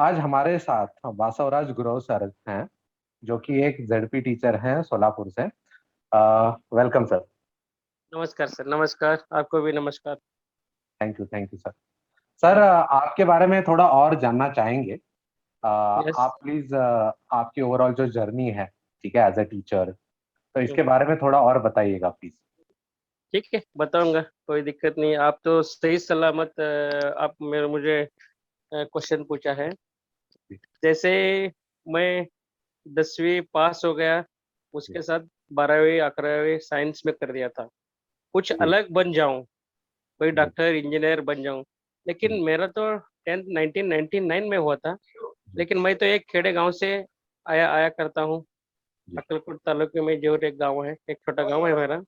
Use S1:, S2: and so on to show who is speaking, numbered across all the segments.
S1: आज हमारे साथ बासवराज गुरव सर हैं, जो कि एक जेडपी टीचर हैं सोलापुर से। Welcome sir.
S2: नमस्कार सर। नमस्कार, आपको भी नमस्कार।
S1: Thank you sir. सर, आपके बारे में थोड़ा और जानना चाहेंगे।
S2: यस।
S1: आप प्लीज आपकी ओवरऑल जो जर्नी है, ठीक है, एज ए टीचर, तो इसके बारे में थोड़ा और बताइएगा प्लीज।
S2: ठीक है, बताऊंगा, कोई दिक्कत नहीं। आप तो सही सलामत आप मेरे मुझे क्वेश्चन पूछा है। जैसे मैं 10वीं पास हो गया,
S1: जी
S2: उसके साथ 12वीं 11वीं साइंस में कर दिया था। कुछ
S1: जी
S2: अलग बन जाऊं, कोई
S1: जी
S2: डॉक्टर इंजीनियर बन जाऊं, लेकिन
S1: जी
S2: मेरा तो 10th 1999 में हुआ था। लेकिन मैं तो एक खेड़े गांव से आया आया करता हूँ।
S1: जी
S2: अक्कलकोट तालुके में जो एक गांव है, एक छोटा गांव है मेरा।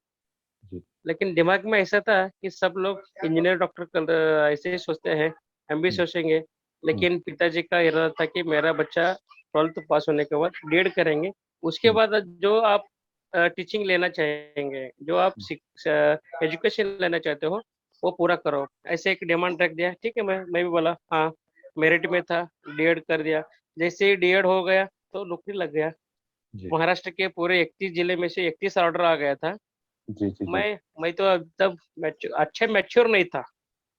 S1: जी
S2: लेकिन दिमाग में ऐसा था कि सब लोग इंजीनियर डॉक्टर ऐसे ही सोचते हैं, हम भी
S1: हम्म,
S2: सोचेंगे।
S1: हम्म,
S2: लेकिन पिताजी का इरादा था कि मेरा बच्चा 12th पास होने के बाद डीएड करेंगे, उसके
S1: हम्म,
S2: बाद जो आप टीचिंग लेना चाहेंगे, जो आप एजुकेशन लेना चाहते हो, वो पूरा करो। ऐसे एक डिमांड रख दिया। ठीक है, मैं भी बोला हाँ। मेरिट में था, डीएड कर दिया। जैसे ही डीएड हो गया तो नौकरी लग गया।
S1: जी
S2: महाराष्ट्र के पूरे 31 जिले में से 31 ऑर्डर आ गया था।
S1: जी जी जी।
S2: मैं तो अब तब अच्छे मैच्योर नहीं था।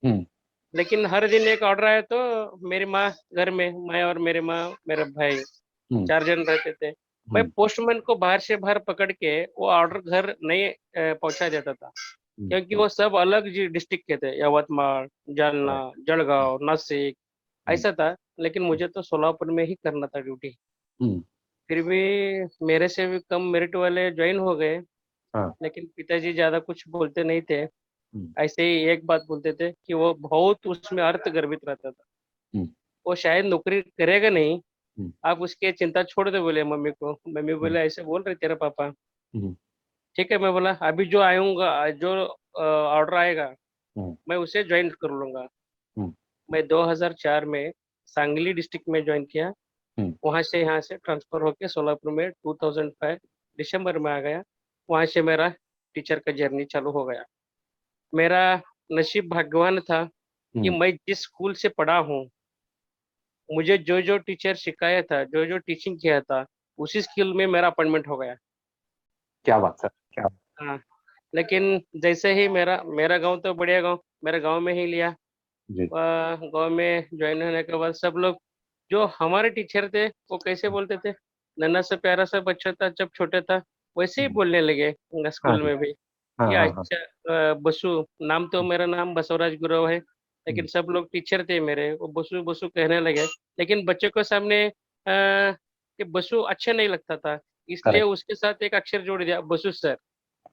S1: हम्म
S2: लेकिन हर दिन एक ऑर्डर आया तो मेरी माँ घर में, मैं और मेरी माँ, मेरा भाई,
S1: हम्म
S2: 4 जन रहते थे। मैं
S1: हम्म
S2: पोस्टमैन को बाहर से बाहर पकड़ के वो ऑर्डर घर नहीं पहुंचा देता था, क्योंकि
S1: हम्म
S2: वो सब अलग डिस्ट्रिक्ट के थे, यवतमाल, जालना,
S1: right,
S2: जलगांव, नासिक,
S1: हम्म
S2: ऐसा था। लेकिन मुझे तो सोलापुर में ही करना था ड्यूटी।
S1: हम्म,
S2: फिर भी मेरे से भी कम मेरिट वाले ज्वाइन हो गए।
S1: हाँ,
S2: लेकिन पिताजी ज्यादा कुछ बोलते नहीं थे।
S1: हम्म
S2: ऐसे ही एक बात बोलते थे कि वो बहुत उसमें अर्थ गर्भित रहता था।
S1: हम्म
S2: वो शायद नौकरी करेगा नहीं,
S1: हम्म
S2: आप उसकी चिंता छोड़ दे बोले मम्मी को। मम्मी
S1: हम्म
S2: बोले ऐसे बोल रहे तेरे पापा।
S1: हम्म
S2: ठीक है, मैं बोला अभी जो आऊंगा, जो ऑर्डर आएगा,
S1: हम्म
S2: मैं उसे ज्वाइन कर लूंगा।
S1: हम्म
S2: मैं 2004 में सांगली डिस्ट्रिक्ट में ज्वाइन किया।
S1: हम्म,
S2: वहां से यहाँ से ट्रांसफर होके सोलापुर में 2005 दिसंबर में आ गया। वहां से मेरा टीचर का जर्नी चालू हो गया। मेरा नसीब भगवान था कि
S1: हम्म,
S2: मैं जिस स्कूल से पढ़ा हूँ, मुझे जो जो टीचर सिखाया था, जो जो टीचिंग किया था, उसी स्किल में मेरा अपॉइंटमेंट हो गया।
S1: क्या बात सर, क्या।
S2: हाँ। लेकिन जैसे ही मेरा मेरा गांव तो बढ़िया गांव, मेरे गांव में ही लिया।
S1: जी
S2: गांव में ज्वाइन होने के बाद सब लोग, जो हमारे टीचर थे, वो कैसे बोलते थे, नन्हा सा प्यारा सा बच्चा था जब छोटा था, वैसे ही
S1: हम्म,
S2: बोलने लगे
S1: हाँ
S2: स्कूल
S1: जी,
S2: में भी।
S1: हाँ
S2: या
S1: हाँ हाँ।
S2: अच्छा, बसु नाम, तो मेरा नाम बसवराज गुरव है। लेकिन
S1: हम्म,
S2: सब लोग टीचर थे मेरे, वो बसु बसु कहने लगे। लेकिन बच्चे को सामने ये बसु अच्छा नहीं लगता था, इसलिए
S1: करेक्ट।
S2: उसके साथ एक अक्षर जोड़ दिया, बसु सर।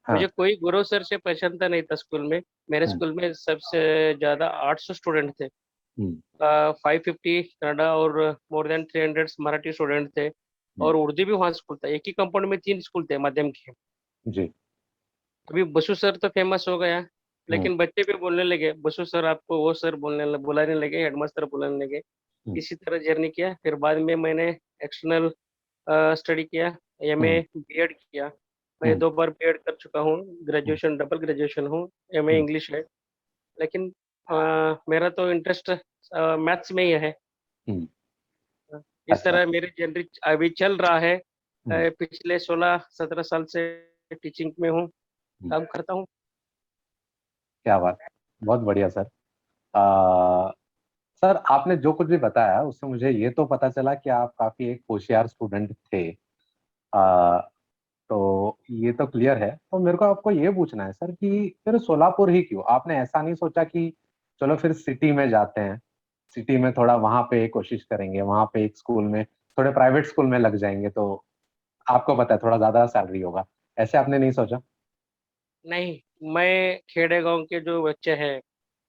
S1: हाँ।
S2: मुझे कोई गुरु सर से पहचानता नहीं था स्कूल में। मेरे
S1: हम्म
S2: स्कूल में सबसे ज्यादा 800 स्टूडेंट थे।
S1: हम्म
S2: 550 कन्नड़ा और मोर देन 300 मराठी स्टूडेंट थे।
S1: हम्म,
S2: और उर्दू भी वहाँ स्कूल था, एक ही कंपाउंड में 3 स्कूल थे माध्यम के।
S1: जी।
S2: अभी बसु सर तो फेमस हो गया,
S1: हम्म
S2: लेकिन बच्चे भी बोलने लगे बसु सर, आपको वो सर बुलाने लगे, हेडमास्टर बुलाने लगे।
S1: हम्म
S2: इसी तरह जर्नी किया। फिर बाद में मैंने एक्सटर्नल स्टडी किया, एमए
S1: हम्म
S2: बीएड किया। मैं
S1: हम्म
S2: 2 बार बीएड कर चुका हूँ,
S1: हम्म
S2: ग्रेजुएशन डबल ग्रेजुएशन हूँ। एमए
S1: हम्म,
S2: इंग्लिश है। लेकिन मेरा तो इंटरेस्ट मैथ्स में ही है।
S1: हम्म,
S2: इस
S1: अच्छा।
S2: तरह मेरी जनरी अभी चल रहा है।
S1: हम्म
S2: पिछले 16-17 साल से टीचिंग में हूँ,
S1: हम्म,
S2: काम करता हूँ।
S1: क्या बात। बहुत बढ़िया सर। आ, सर, आपने जो कुछ भी बताया उससे मुझे ये तो पता चला कि आप काफी एक होशियार स्टूडेंट थे। आ, तो ये तो क्लियर है। तो मेरे को आपको ये पूछना है सर कि फिर सोलापुर ही क्यों? आपने ऐसा नहीं सोचा कि चलो फिर सिटी में जाते हैं, सिटी में थोड़ा वहां पे कोशिश करेंगे, वहां पे एक स्कूल में, थोड़े प्राइवेट स्कूल में लग जाएंगे तो आपको पता है थोड़ा ज्यादा सैलरी होगा। ऐसे आपने नहीं सोचा?
S2: नहीं, मैं खेड़े गांव के जो बच्चे हैं,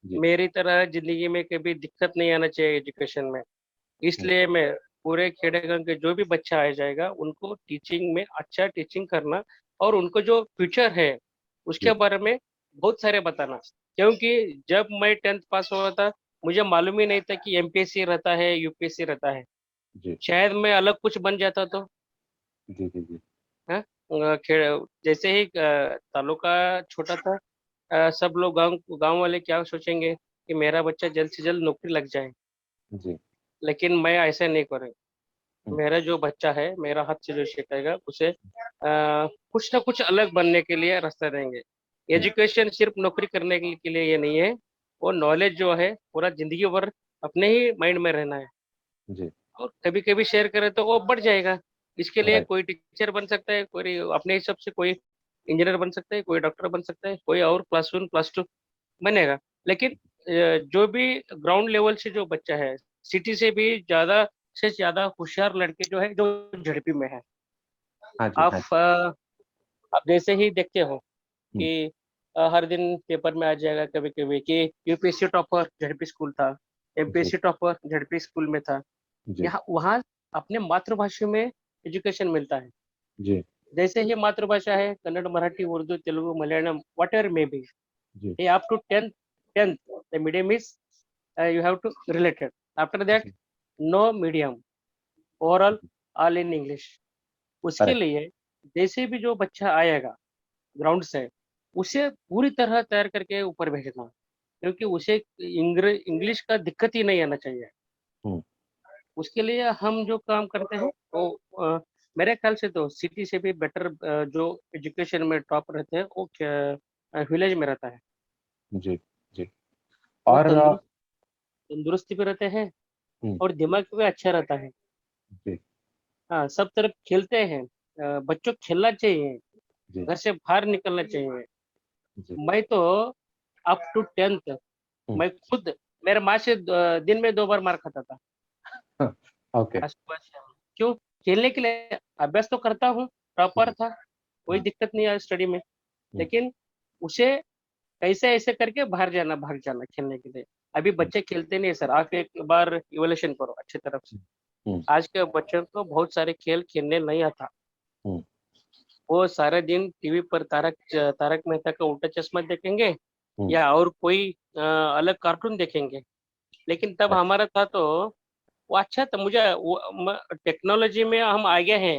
S1: जी।
S2: मेरी तरह जिंदगी में कभी दिक्कत नहीं आना चाहिए एजुकेशन में।
S1: हम्म,
S2: इसलिए मैं पूरे खेड़े गांव के जो भी बच्चा आ जाएगा, उनको टीचिंग में अच्छा टीचिंग करना, और उनको जो फ्यूचर है उसके
S1: जी
S2: बारे में बहुत सारे बताना। क्योंकि जब मैं 10th पास हुआ था, मुझे मालूम ही नहीं था कि एमपीएससी रहता है, यूपीएससी रहता है।
S1: जी
S2: शायद मैं अलग कुछ बन जाता तो।
S1: जी जी जी
S2: हाँ। जैसे ही तालुका छोटा था, सब लोग गांव गांव वाले क्या सोचेंगे कि मेरा बच्चा जल्द से जल्द नौकरी लग जाए।
S1: जी
S2: लेकिन मैं ऐसा नहीं करूँ।
S1: हम्म,
S2: मेरा जो बच्चा है, मेरा हाथ से जो सीखेगा उसे कुछ ना कुछ अलग बनने के लिए रास्ता देंगे।
S1: हम्म,
S2: एजुकेशन सिर्फ नौकरी करने के लिए ये नहीं है, वो नॉलेज जो है पूरा जिंदगी भर अपने ही माइंड में रहना है।
S1: जी।
S2: और कभी कभी शेयर करें तो वो बढ़ जाएगा। इसके लिए
S1: राइट।
S2: कोई टीचर बन सकता है, कोई अपने हिसाब से कोई इंजीनियर बन सकता है, कोई डॉक्टर बन सकता है, कोई और क्लास 1 क्लास 2 बनेगा। लेकिन जो भी ग्राउंड लेवल से जो बच्चा है, सिटी से भी ज्यादा से ज्यादा होशियार लड़के जो है, जो झड़पी में है।
S1: हाँ जी,
S2: आप
S1: हाँ जी।
S2: आप जैसे ही देखते हो
S1: हम्म,
S2: कि हर दिन पेपर में आ जाएगा कभी कभी कि यूपीएससी टॉपर झड़पी स्कूल था,
S1: जी,
S2: एमपीएससी टॉपर झड़पी स्कूल में था।
S1: जी,
S2: यहाँ वहाँ अपने मातृभाषा में एजुकेशन मिलता है।
S1: जी,
S2: जैसे ही मातृभाषा है, Kannada, Marathi, Urdu, Telugu, Malayalam, whatever may be,
S1: जी,
S2: up to 10th the medium is you have to related. After that
S1: जी।
S2: no medium, oral, all in English. उसके
S1: करेक्ट।
S2: लिए जैसे भी जो बच्चा आएगा ग्राउंड से, उसे पूरी तरह तैयार करके ऊपर भेजना, क्योंकि उसे इंग्लिश का दिक्कत ही नहीं आना चाहिए।
S1: हम्म,
S2: उसके लिए हम जो काम करते हैं वो मेरे ख्याल से तो सिटी से भी बेटर जो एजुकेशन में टॉप रहते हैं वो विलेज में रहता है।
S1: जी, जी।
S2: वो
S1: और
S2: तंदुरुस्ती भी रहते हैं
S1: हम्म,
S2: और दिमाग भी अच्छा रहता है।
S1: जी,
S2: हाँ, सब तरफ खेलते हैं। बच्चों को खेलना चाहिए,
S1: जी,
S2: घर से बाहर निकलना चाहिए।
S1: जी।
S2: मैं तो up to 10th
S1: हम्म,
S2: मैं खुद मेरे माँ से दिन में 2 बार मार खाता था।
S1: ओके।
S2: सुबह शाम। क्यों? खेलने के लिए। अभ्यास तो करता हूँ, टॉपर
S1: जी,
S2: था, कोई
S1: हम्म,
S2: दिक्कत नहीं है स्टडी में।
S1: हम्म,
S2: लेकिन उसे कैसे ऐसे करके बाहर जाना, भाग जाना खेलने के लिए। अभी
S1: हम्म,
S2: बच्चे खेलते नहीं है सर, आप एक बार इवोल्यूशन करो अच्छी तरफ से।
S1: हम्म,
S2: आज के बच्चों को बहुत सारे खेल खेलने नहीं आता।
S1: हम्म,
S2: वो सारा दिन टीवी पर तारक मेहता का उल्टा चश्मा देखेंगे
S1: हम्म,
S2: या और कोई अलग कार्टून देखेंगे। लेकिन तब
S1: right,
S2: हमारा था तो वो अच्छा था। मुझे टेक्नोलॉजी में हम आगे हैं,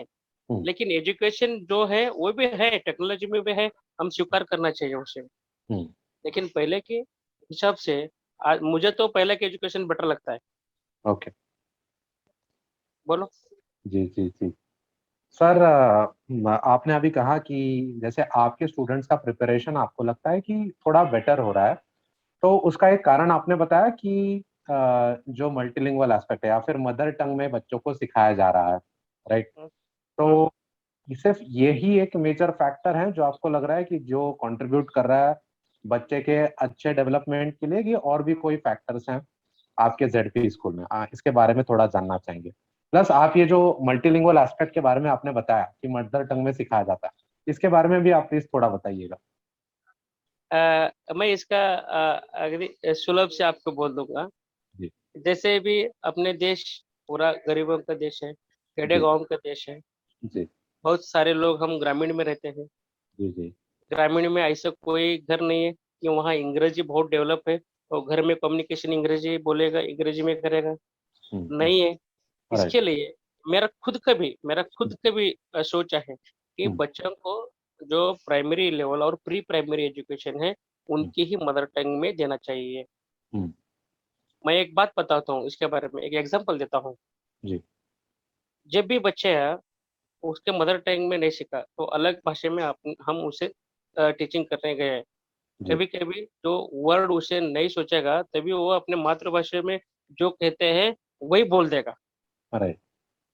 S1: हम्म,
S2: लेकिन एजुकेशन जो है वो भी है, टेक्नोलॉजी में भी है। हम स्वीकार करना चाहिए उसे।
S1: हम्म,
S2: लेकिन पहले के हिसाब से आज मुझे तो पहले के एजुकेशन बेटर लगता है।
S1: ओके।
S2: बोलो।
S1: जी, जी, जी। सर, आपने अभी कहा कि जैसे आपके स्टूडेंट्स का प्रिपरेशन आपको लगता है कि थोड़ा बेटर हो रहा है, तो उसका एक कारण आपने बताया कि जो मल्टीलिंगुअल एस्पेक्ट है या फिर मदर टंग में बच्चों को सिखाया जा रहा है, राइट?
S2: हम्म, हम्म।
S1: तो सिर्फ यही एक मेजर फैक्टर है जो आपको लग रहा है कि जो कंट्रीब्यूट कर रहा है बच्चे के अच्छे डेवलपमेंट के लिए, कि और भी कोई फैक्टर्स हैं आपके जेडपी स्कूल में? इसके बारे में थोड़ा जानना चाहेंगे। प्लस आप ये जो मल्टीलिंगुअल एस्पेक्ट के बारे में आपने बताया कि मदर टंग में सिखाया जाता है, इसके बारे में भी आप प्लीज थोड़ा बताइएगा।
S2: मैं इसका अगली सुलभ से आपको बोल दूंगा।
S1: जी,
S2: जैसे भी अपने देश पूरा गरीबों का देश है, खेड़े
S1: जी,
S2: गांव का देश है।
S1: जी,
S2: बहुत सारे लोग हम ग्रामीण में रहते हैं।
S1: जी, जी।
S2: ग्रामीण में ऐसा कोई घर नहीं है कि वहाँ अंग्रेजी बहुत डेवलप है और घर में कम्युनिकेशन अंग्रेजी बोलेगा, अंग्रेजी में करेगा।
S1: हम्म,
S2: नहीं है।
S1: राइट।
S2: इसके लिए मेरा खुद का भी सोचा है कि
S1: हम्म,
S2: बच्चों को जो प्राइमरी लेवल और प्री प्राइमरी एजुकेशन है,
S1: हम्म,
S2: उनकी ही मदर टंग में देना चाहिए।
S1: हम्म,
S2: मैं एक बात बताता हूँ इसके बारे में, एक एग्जांपल देता हूँ।
S1: जी,
S2: जब भी बच्चे है उसके मदर टंग में नहीं सीखा तो अलग भाषा में हम उसे टीचिंग करने गए हैं।
S1: जी,
S2: कभी कभी जो वर्ड उसे नहीं सोचेगा तभी वो अपने मातृभाषा में जो कहते हैं वही बोल देगा।
S1: Right.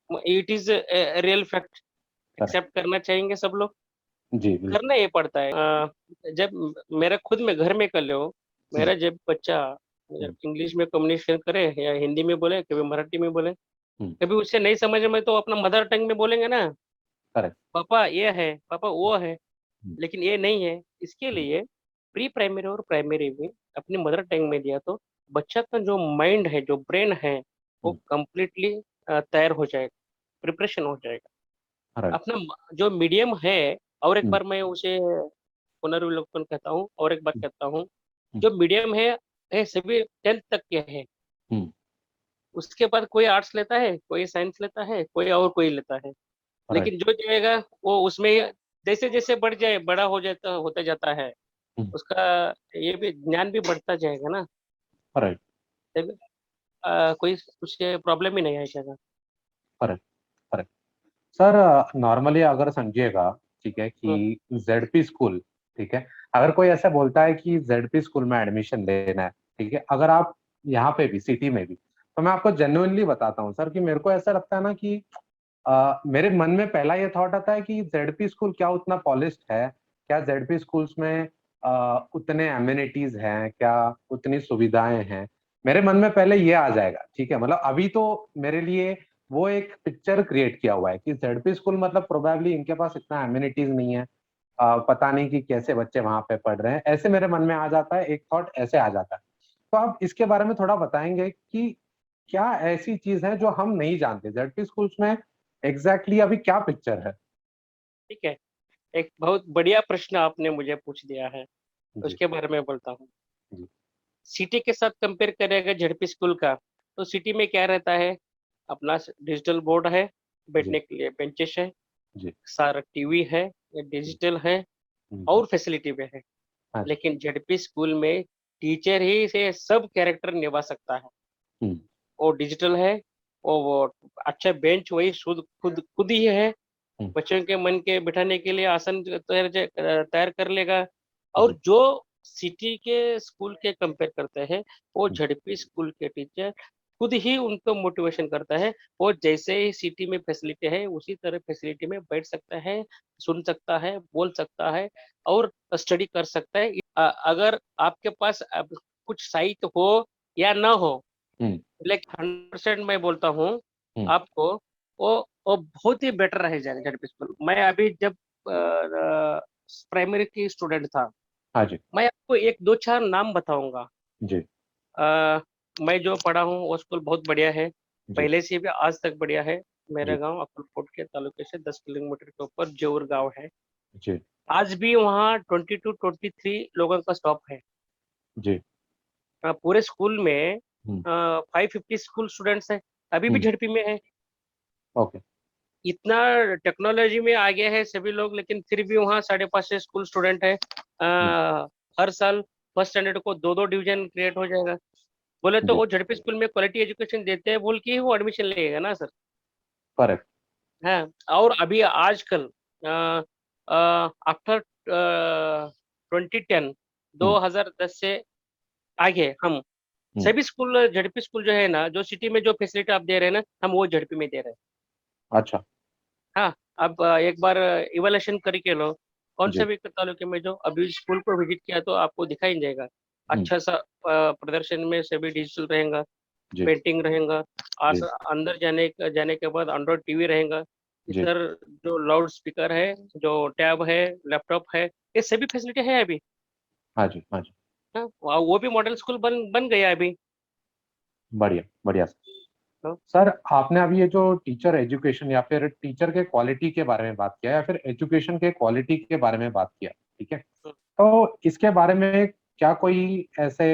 S2: It is real fact.
S1: Correct.
S2: Accept करना चाहेंगे सब लोग।
S1: जी, बिल्कुल।
S2: करना ही पड़ता है। जब मेरा खुद में घर में कर लो,
S1: हम्म,
S2: मेरा जब बच्चा
S1: हम्म,
S2: इंग्लिश में कम्युनिकेशन करे या हिंदी में बोले, कभी मराठी में बोले,
S1: हम्म,
S2: कभी उसे नहीं समझ में तो अपना मदर टंग में बोलेंगे ना,
S1: करेक्ट।
S2: पापा ये है, पापा वो है।
S1: हम्म,
S2: लेकिन ये नहीं है। इसके
S1: हम्म,
S2: लिए प्री प्राइमरी और प्राइमरी में अपनी मदर टंग में दिया तो बच्चा का जो माइंड है, जो ब्रेन है, वो
S1: हम्म,
S2: कंप्लीटली तैयार हो जाएगा, प्रिपरेशन हो जाएगा।
S1: राइट।
S2: अपना जो मीडियम है, और एक
S1: हम्म,
S2: बार मैं उसे पुनर्विलोकन कहता हूँ, और एक बार
S1: हम्म,
S2: कहता हूँ,
S1: हम्म,
S2: जो मीडियम है सभी 10th तक के है।
S1: हम्म,
S2: उसके बाद कोई आर्ट्स लेता है, कोई साइंस लेता है, कोई और कोई लेता है।
S1: राइट।
S2: लेकिन जो जाएगा वो उसमें जैसे जैसे बड़ा हो जाता होता जाता है,
S1: हम्म,
S2: उसका ये भी ज्ञान भी बढ़ता जाएगा ना।
S1: राइट।
S2: तभी कोई कुछ प्रॉब्लम ही नहीं आएगा।
S1: Correct, correct. सर नॉर्मली अगर समझिएगा, ठीक है,
S2: हम्म,
S1: कि जेडपी स्कूल, ठीक है, अगर कोई ऐसा बोलता है कि जेडपी स्कूल में एडमिशन लेना है, ठीक है, अगर आप यहाँ पे भी सिटी में भी, तो मैं आपको जेन्युइनली बताता हूँ सर कि मेरे को ऐसा लगता है ना कि मेरे मन में पहला ये थॉट आता है कि जेडपी स्कूल क्या उतना पॉलिश्ड है, क्या जेडपी स्कूल्स में उतने एमिनिटीज हैं, क्या उतनी सुविधाएं हैं। मेरे मन में पहले ये आ जाएगा, ठीक है, मतलब अभी तो मेरे लिए वो एक पिक्चर क्रिएट किया हुआ है कि जेडपी स्कूल मतलब प्रोबेबली इनके पास इतना एमिनिटीज नहीं है, पता नहीं कि कैसे बच्चे वहां पे पढ़ रहे हैं, ऐसे मेरे मन में आ जाता है, एक थॉट ऐसे आ जाता है। तो आप इसके बारे में थोड़ा बताएंगे कि क्या ऐसी चीज है जो हम नहीं जानते जेडपी स्कूल्स में, एग्जैक्टली अभी क्या पिक्चर है।
S2: ठीक है। एक बहुत बढ़िया प्रश्न आपने मुझे पूछ दिया है,
S1: जी,
S2: उसके बारे में बोलता हूँ।
S1: जी,
S2: सिटी के साथ कंपेयर करेगा झड़पी स्कूल का, तो सिटी में क्या रहता है, अपना डिजिटल बोर्ड है,
S1: जी,
S2: बैठने के लिए बेंचेस है,
S1: जी,
S2: सारा टीवी है,
S1: जी,
S2: डिजिटल है,
S1: जी,
S2: और फैसिलिटी भी है।
S1: हाँ जी,
S2: लेकिन झड़पी स्कूल में टीचर ही से सब कैरेक्टर निभा सकता है।
S1: हम्म,
S2: वो डिजिटल है, वो अच्छा बेंच वही खुद खुद खुद ही है,
S1: हम्म,
S2: बच्चों के मन के बिठाने के लिए आसन तैयार तैयार कर लेगा। और
S1: जी,
S2: जो सिटी के स्कूल के कंपेयर करते हैं, वो
S1: हम्म,
S2: झड़पी स्कूल के टीचर खुद ही उनको मोटिवेशन करता है। वो जैसे ही सिटी में फैसिलिटी है उसी तरह फैसिलिटी में बैठ सकता है, सुन सकता है, बोल सकता है, और स्टडी कर सकता है। अगर आपके पास अब कुछ साइट हो या ना हो,
S1: हम्म,
S2: लेकिन 100% मैं बोलता हूँ
S1: हम्म,
S2: आपको, वो वो बहुत ही बेटर रह जाएगा झड़पी स्कूल। मैं अभी जब प्राइमरी की स्टूडेंट था,
S1: हाँ जी,
S2: मैं आपको एक दो चार नाम बताऊंगा।
S1: जी,
S2: अ, मैं जो पढ़ा हूँ वो स्कूल बहुत बढ़िया है,
S1: जी,
S2: पहले से भी आज तक बढ़िया है। मेरा
S1: जी,
S2: गांव अक्कलकोट के तालुके से 10 किलोमीटर के ऊपर जेऊर गांव है।
S1: जी,
S2: आज भी वहाँ 22-23 लोगों का स्टॉप है।
S1: जी,
S2: पूरे स्कूल में
S1: हम्म,
S2: 550 स्कूल स्टूडेंट्स है, अभी भी
S1: हम्म,
S2: झड़पी में है।
S1: ओके,
S2: इतना टेक्नोलॉजी में आगे है सभी लोग, लेकिन फिर भी वहाँ 550 स्कूल स्टूडेंट है।
S1: हम्म,
S2: हर साल फर्स्ट स्टैंडर्ड को दो दो डिवीजन क्रिएट हो जाएगा। बोले तो
S1: जी,
S2: वो झड़पी स्कूल में क्वालिटी एजुकेशन देते हैं बोल के ही वो एडमिशन लेगा ना सर।
S1: करेक्ट,
S2: हाँ। और अभी आजकल आफ्टर 2010,
S1: हम्म,
S2: 2010 से आगे हम
S1: हम्म,
S2: सभी स्कूल झड़पी स्कूल जो है ना, जो सिटी में जो फैसिलिटी आप दे रहे हैं ना, हम वो झड़पी में दे रहे हैं।
S1: अच्छा,
S2: हाँ। अब एक बार इवैल्यूएशन करके लो, कौन से
S1: जी,
S2: भी तालुके में जो अभी स्कूल को विजिट किया तो आपको दिखाई नहीं जाएगा।
S1: हम्म,
S2: अच्छा सा प्रदर्शन में सभी डिजिटल रहेगा,
S1: जी,
S2: पेंटिंग रहेगा, आस
S1: जी,
S2: अंदर जाने के बाद एंड्रॉइड टीवी रहेगा,
S1: जी,
S2: इधर जो लाउड स्पीकर है, जो टैब है, लैपटॉप है, ये सभी फैसिलिटी है अभी।
S1: हाँ जी, हाँ जी,
S2: हाँ, वो भी मॉडल स्कूल बन बन गया अभी।
S1: बढ़िया, बढ़िया।
S2: तो
S1: सर आपने अभी ये जो टीचर एजुकेशन या फिर टीचर के क्वालिटी के बारे में बात किया या फिर एजुकेशन के क्वालिटी के बारे में बात किया, ठीक है, तो इसके बारे में क्या कोई ऐसे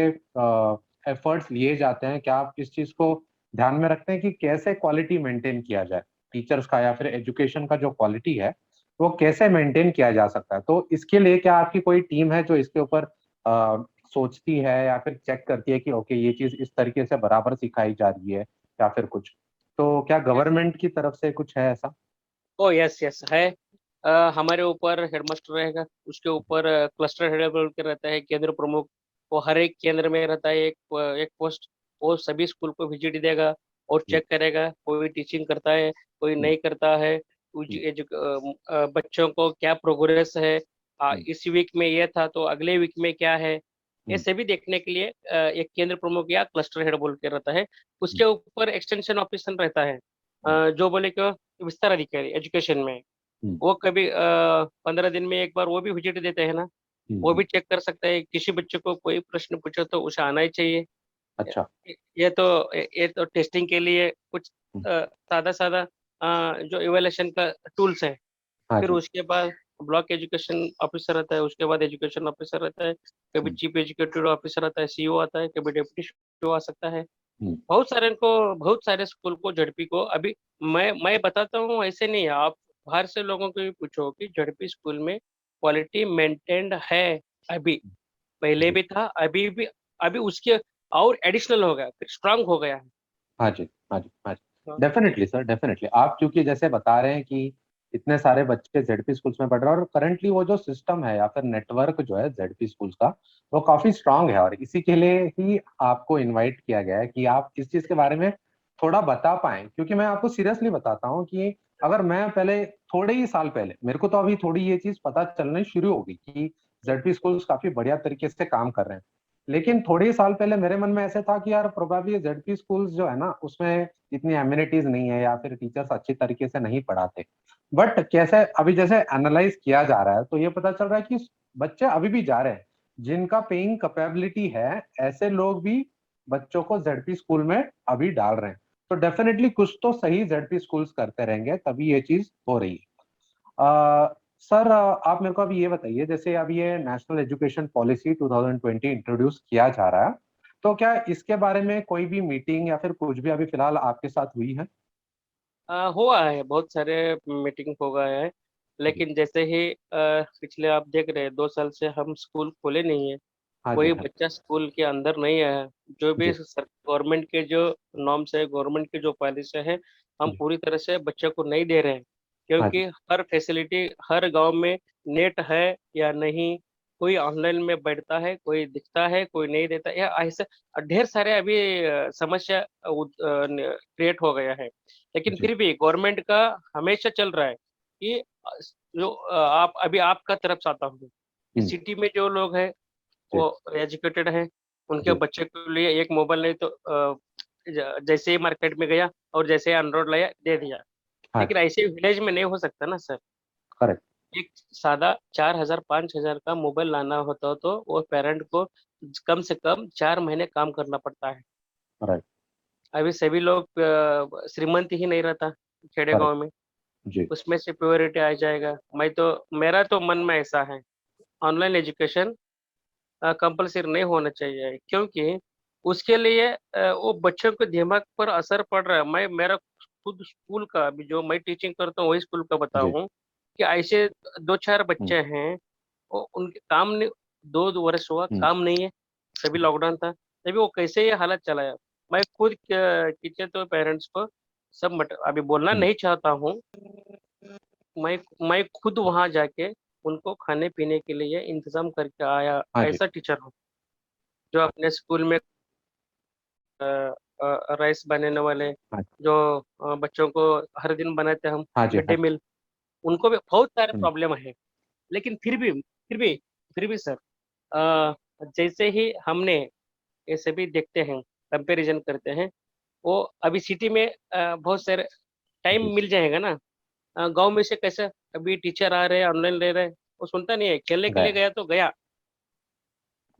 S1: एफर्ट्स लिए जाते हैं, क्या आप इस चीज को ध्यान में रखते हैं कि कैसे क्वालिटी मेंटेन किया जाए टीचर्स का या फिर एजुकेशन का जो क्वालिटी है वो कैसे मेंटेन किया जा सकता है, तो इसके लिए क्या आपकी कोई टीम है जो इसके ऊपर सोचती है या फिर चेक करती है कि ओके ये चीज इस तरीके से बराबर सिखाई जा रही है या फिर कुछ, तो क्या गवर्नमेंट की तरफ से कुछ है ऐसा।
S2: ओ यस यस है। हमारे ऊपर हेडमास्टर रहेगा, उसके ऊपर क्लस्टर हेड बोल के रहता है, केंद्र प्रमुख। वो हर एक केंद्र में रहता है एक पोस्ट। वो सभी स्कूल को विजिट देगा और
S1: जी,
S2: चेक करेगा, कोई टीचिंग करता है, कोई
S1: हम्म,
S2: नहीं करता है,
S1: हम्म,
S2: बच्चों को क्या प्रोग्रेस है,
S1: हम्म,
S2: इस वीक में ये था तो अगले वीक में क्या है, ये
S1: हम्म,
S2: सभी देखने के लिए एक केंद्र प्रमुख या क्लस्टर हेड बोल के रहता है।
S1: हम्म,
S2: उसके ऊपर एक्सटेंशन ऑफिसर रहता है,
S1: हम्म,
S2: जो बोले कि विस्तार अधिकारी एजुकेशन में।
S1: हम्म,
S2: वो कभी 15 दिन में एक बार वो भी विजिट देते हैं ना, वो
S1: हम्म,
S2: भी चेक कर सकता है। किसी बच्चे को कोई प्रश्न पूछो तो उसे आना ही चाहिए।
S1: अच्छा,
S2: ये तो टेस्टिंग के लिए कुछ
S1: हम्म,
S2: सादा सादा जो इवैल्यूएशन का टूल्स है।
S1: हाँ
S2: फिर
S1: जी,
S2: उसके बाद ब्लॉक एजुकेशन ऑफिसर रहता है, उसके बाद एजुकेशन ऑफिसर रहता है, कभी
S1: हम्म,
S2: चीफ एजुकेटिव ऑफिसर आता है, सीईओ आता है, कभी डिप्टी सीईओ आ सकता है।
S1: हम्म,
S2: बहुत सारे स्कूल को झड़पी को अभी मैं बताता हूँ, ऐसे नहीं है। आप बाहर से लोगों को भी पूछो कि झड़पी स्कूल में क्वालिटी मेंटेन्ड है अभी, पहले
S1: जी,
S2: भी था, अभी भी, अभी उसके और एडिशनल हो गया, फिर स्ट्रांग हो गया है।
S1: हाँ जी, हाँ जी, हाँ जी,
S2: हाँ
S1: डेफिनेटली सर, डेफिनेटली। आप क्योंकि जैसे बता रहे हैं कि इतने सारे बच्चे जेडपी स्कूल्स में पढ़ रहे हैं, और करंटली वो जो सिस्टम है या फिर नेटवर्क जो है जेडपी स्कूल्स का, वो काफी स्ट्रांग है, और इसी के लिए ही आपको इनवाइट किया गया है कि आप इस चीज के बारे में थोड़ा बता पाएं। क्योंकि मैं आपको सीरियसली बताता हूँ कि अगर मैं पहले, थोड़े ही साल पहले, मेरे को तो अभी थोड़ी ये चीज पता चलनी शुरू होगी कि जेडपी स्कूल्स काफी बढ़िया तरीके से काम कर रहे हैं। लेकिन थोड़े ही साल पहले मेरे मन में ऐसे था कि यार प्रोबेबली जेडपी स्कूल्स जो है ना, उसमें इतनी एम्यूनिटीज नहीं है, या फिर टीचर्स अच्छी तरीके से नहीं पढ़ाते। बट कैसे अभी जैसे एनालाइज किया जा रहा है, तो ये पता चल रहा है कि बच्चे अभी भी जा रहे हैं, जिनका पेइंग कैपेबिलिटी है, ऐसे लोग भी बच्चों को जेडपी स्कूल में अभी डाल रहे हैं। तो डेफिनेटली कुछ तो सही जेडपी स्कूल्स करते रहेंगे, तभी ये चीज हो रही है। सर, आप मेरे को अभी ये बताइए, जैसे अभी ये नेशनल एजुकेशन पॉलिसी 2020 इंट्रोड्यूस किया जा रहा है, तो क्या इसके बारे में कोई भी मीटिंग या फिर कुछ भी अभी फिलहाल आपके साथ हुई है?
S2: हुआ है, बहुत सारे मीटिंग हो गए हैं।
S1: जी।
S2: लेकिन जैसे ही पिछले आप देख रहे हैं 2 साल से हम स्कूल खोले नहीं है,
S1: हाँ जी,
S2: कोई
S1: हाँ
S2: बच्चा स्कूल के अंदर नहीं आया। जो भी
S1: जी,
S2: गवर्नमेंट के जो नॉर्म्स है, गवर्नमेंट की जो पॉलिसी है, हम
S1: जी,
S2: पूरी तरह से बच्चे को नहीं दे रहे हैं।
S1: हाँ जी,
S2: क्योंकि हर फैसिलिटी हर गांव में नेट है या नहीं, कोई ऑनलाइन में बैठता है, कोई दिखता है, कोई नहीं देता, या ऐसे ढेर सारे अभी समस्या क्रिएट हो गया है। लेकिन
S1: जी,
S2: फिर भी गवर्नमेंट का हमेशा चल रहा है कि जो आप अभी आपका तरफ से आता हूँ कि
S1: हम्म,
S2: सिटी में जो लोग हैं
S1: जी,
S2: वो एजुकेटेड हैं, उनके
S1: जी,
S2: बच्चे के लिए एक मोबाइल नहीं तो जैसे ही मार्केट में गया और जैसे ही एंड्रॉइड लाया दे दिया।
S1: हाँ
S2: लेकिन
S1: जी,
S2: ऐसे विलेज में नहीं हो सकता ना सर।
S1: करेक्ट,
S2: एक सादा 4,000 5,000 का मोबाइल लाना होता हो तो वो पेरेंट को कम से कम 4 महीने काम करना पड़ता है।
S1: राइट,
S2: अभी सभी लोग श्रीमंत ही नहीं रहता खेड़े
S1: करेक्ट,
S2: गांव में,
S1: जी,
S2: उसमें से प्योरिटी आ जाएगा। मैं तो मेरा तो मन में ऐसा है, ऑनलाइन एजुकेशन कंपलसरी नहीं होना चाहिए। क्योंकि उसके लिए वो बच्चों के दिमाग पर असर पड़ रहा है। मैं मेरा खुद स्कूल का, अभी जो मैं टीचिंग करता हूँ वही स्कूल का
S1: जी,
S2: बताऊँ कि ऐसे 2-4
S1: हम्म,
S2: बच्चे हैं, वो उनके काम नहीं, 2 वर्ष हुआ
S1: हम्म,
S2: काम नहीं है, तभी लॉकडाउन था, तभी वो कैसे ये हालत चलाया। मैं खुद किचे तो पेरेंट्स को सब अभी बोलना
S1: हम्म,
S2: नहीं चाहता हूँ। मैं मैं खुद वहां जाके उनको खाने पीने के लिए इंतजाम करके आया,
S1: हाँ जी,
S2: ऐसा टीचर हूँ जो अपने स्कूल में राइस बनाने वाले,
S1: हाँ
S2: जो बच्चों को हर दिन बनाते हैं हम
S1: हाँ जी,
S2: मिड
S1: हाँ
S2: डे
S1: जी,
S2: मील, उनको भी बहुत सारे
S1: हम्म,
S2: प्रॉब्लम है। लेकिन फिर भी सर, अ, जैसे ही हमने ये सभी देखते हैं, कंपैरिजन करते हैं, वो अभी सिटी में बहुत सारे टाइम
S1: जी,
S2: मिल जाएगा ना। गांव में से कैसे, अभी टीचर आ रहे हैं ऑनलाइन ले रहे हैं, वो सुनता नहीं है, खेलने के लिए
S1: गया,
S2: गया तो गया।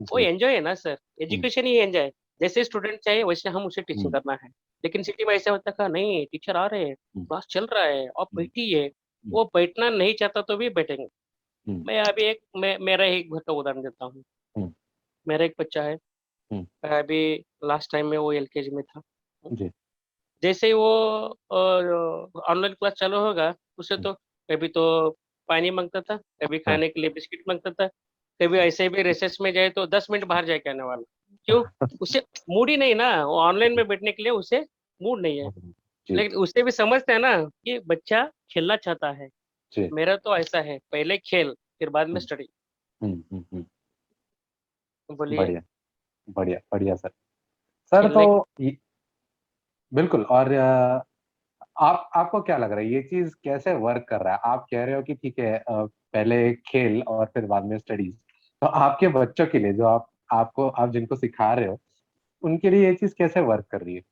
S2: वो
S1: जी,
S2: एंजॉय है ना सर,
S1: हम्म,
S2: एजुकेशन ही एंजॉय। जैसे स्टूडेंट चाहिए वैसे हम उसे टीचिंग
S1: हम्म,
S2: करना है। लेकिन सिटी में ऐसा होता है नहीं, टीचर आ रहे हैं,
S1: हम्म,
S2: क्लास चल रहा है और
S1: हम्म,
S2: बैठिए।
S1: हम्म,
S2: वो बैठना नहीं चाहता तो भी बैठेंगे।
S1: हम्म,
S2: मैं अभी मेरा एक घर का उदाहरण देता हूँ।
S1: हम्म,
S2: मेरा एक बच्चा है,
S1: हम्म,
S2: अभी लास्ट टाइम में वो एलकेजी में था।
S1: जी,
S2: जैसे ही वो ऑनलाइन क्लास चालू होगा, उसे
S1: हम्म,
S2: तो कभी तो पानी मांगता था, कभी
S1: हाँ,
S2: खाने के लिए बिस्किट मांगता था, कभी ऐसे भी रेसेस में जाए तो 10 मिनट बाहर जाके आने वाला। क्यों? उसे मूड ही नहीं ना, वो ऑनलाइन में बैठने के लिए उसे मूड नहीं है।
S1: जी,
S2: लेकिन उससे भी समझते हैं ना कि बच्चा खेलना चाहता है।
S1: जी,
S2: मेरा तो ऐसा है, पहले खेल फिर बाद में
S1: हम्म,
S2: स्टडी। बोलिए।
S1: बढ़िया, बढ़िया, बढ़िया सर। सर
S2: खेलने
S1: तो बिल्कुल। और आप आपको क्या लग रहा है, ये चीज कैसे वर्क कर रहा है? आप कह रहे हो कि ठीक है, पहले खेल और फिर बाद में स्टडीज, तो आपके बच्चों के लिए, जो आप जिनको सिखा रहे हो, उनके लिए ये चीज कैसे वर्क कर रही है?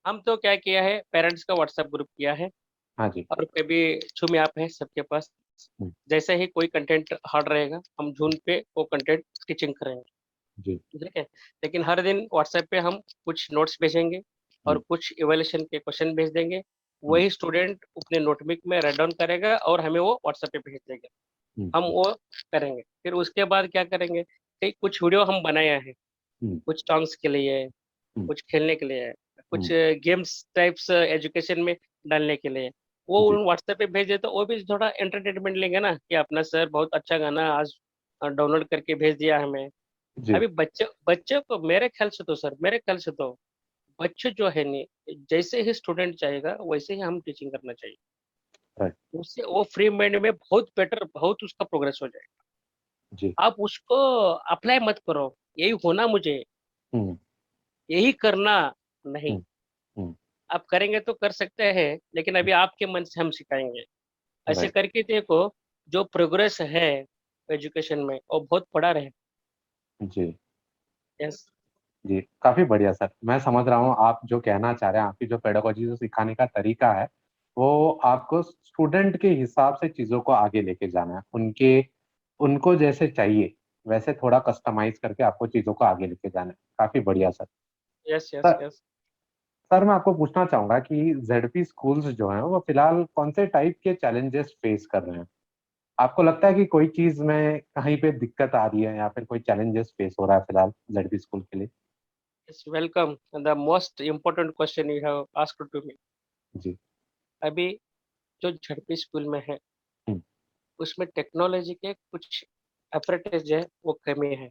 S2: हम तो क्या किया है, पेरेंट्स का व्हाट्सएप ग्रुप किया है,
S1: हाँ जी,
S2: और कभी छुम ऐप है सबके पास।
S1: हम्म,
S2: जैसे ही कोई कंटेंट हार्ड रहेगा, हम जून पे वो कंटेंट टीचिंग करेंगे।
S1: जी,
S2: ठीक है। लेकिन हर दिन व्हाट्सएप पे हम कुछ नोट्स भेजेंगे और
S1: हम्म,
S2: कुछ इवैल्यूएशन के क्वेश्चन भेज देंगे।
S1: हम्म,
S2: वही स्टूडेंट अपने नोटबुक में राइट डाउन करेगा और हमें वो व्हाट्सएप पे भेज देगा।
S1: हम्म,
S2: हम वो करेंगे। फिर उसके बाद क्या करेंगे कि कुछ वीडियो हम बनाया है,
S1: हम्म,
S2: कुछ सॉन्ग्स के लिए,
S1: हम्म,
S2: कुछ खेलने के लिए, कुछ
S1: हम्म,
S2: गेम्स टाइप्स एजुकेशन में डालने के लिए, वो
S1: जी,
S2: उन व्हाट्सएप पे भेज दे तो वो भी थोड़ा एंटरटेनमेंट लेंगे ना कि अपना सर बहुत अच्छा गाना आज डाउनलोड करके भेज दिया हमें।
S1: जी,
S2: अभी बच्चे बच्चे को मेरे ख्याल से तो सर, मेरे ख्याल से तो बच्चे जो है नहीं, जैसे ही स्टूडेंट चाहेगा वैसे ही हम टीचिंग करना चाहिए।
S1: राइट।
S2: उससे वो फ्री माइंड में बहुत बेटर, बहुत उसका प्रोग्रेस हो जाएगा।
S1: जी।
S2: आप उसको अप्लाई मत करो, यही होना मुझे,
S1: हम्म।
S2: यही करना नहीं।
S1: हम्म। हम्म।
S2: आप करेंगे तो कर सकते हैं, लेकिन अभी आपके मन से हम सिखाएंगे। ऐसे
S1: राइट।
S2: करके देखो, जो प्रोग्रेस है एजुकेशन में वो बहुत बड़ा रहे।
S1: जी।
S2: यस।
S1: जी, काफी बढ़िया सर। मैं समझ रहा हूँ आप जो कहना चाह रहे हैं, आपकी जो पेडागोजी, जो सिखाने का तरीका है, वो आपको स्टूडेंट के हिसाब से चीजों को आगे लेके जाना है, उनके उनको जैसे चाहिए वैसे थोड़ा कस्टमाइज करके आपको चीजों को आगे लेके जाना है। काफी बढ़िया sir.
S2: Yes yes
S1: sir,
S2: yes.
S1: Sir मैं आपको पूछना चाहूंगा कि जेडपी स्कूल्स जो हैं वो फिलहाल कौन से टाइप के चैलेंजेस फेस कर रहे हैं? आपको लगता है कि कोई चीज में कहीं पे दिक्कत आ रही है या फिर कोई चैलेंजेस फेस हो रहा है फिलहाल जेडपी स्कूल के लिए?
S2: Yes, welcome. The most important question you have asked to me.
S1: जी।
S2: अभी जो झड़पी स्कूल में है,
S1: हम्म।
S2: उसमें टेक्नोलॉजी के कुछ अपरेटस जो है वो कमी है।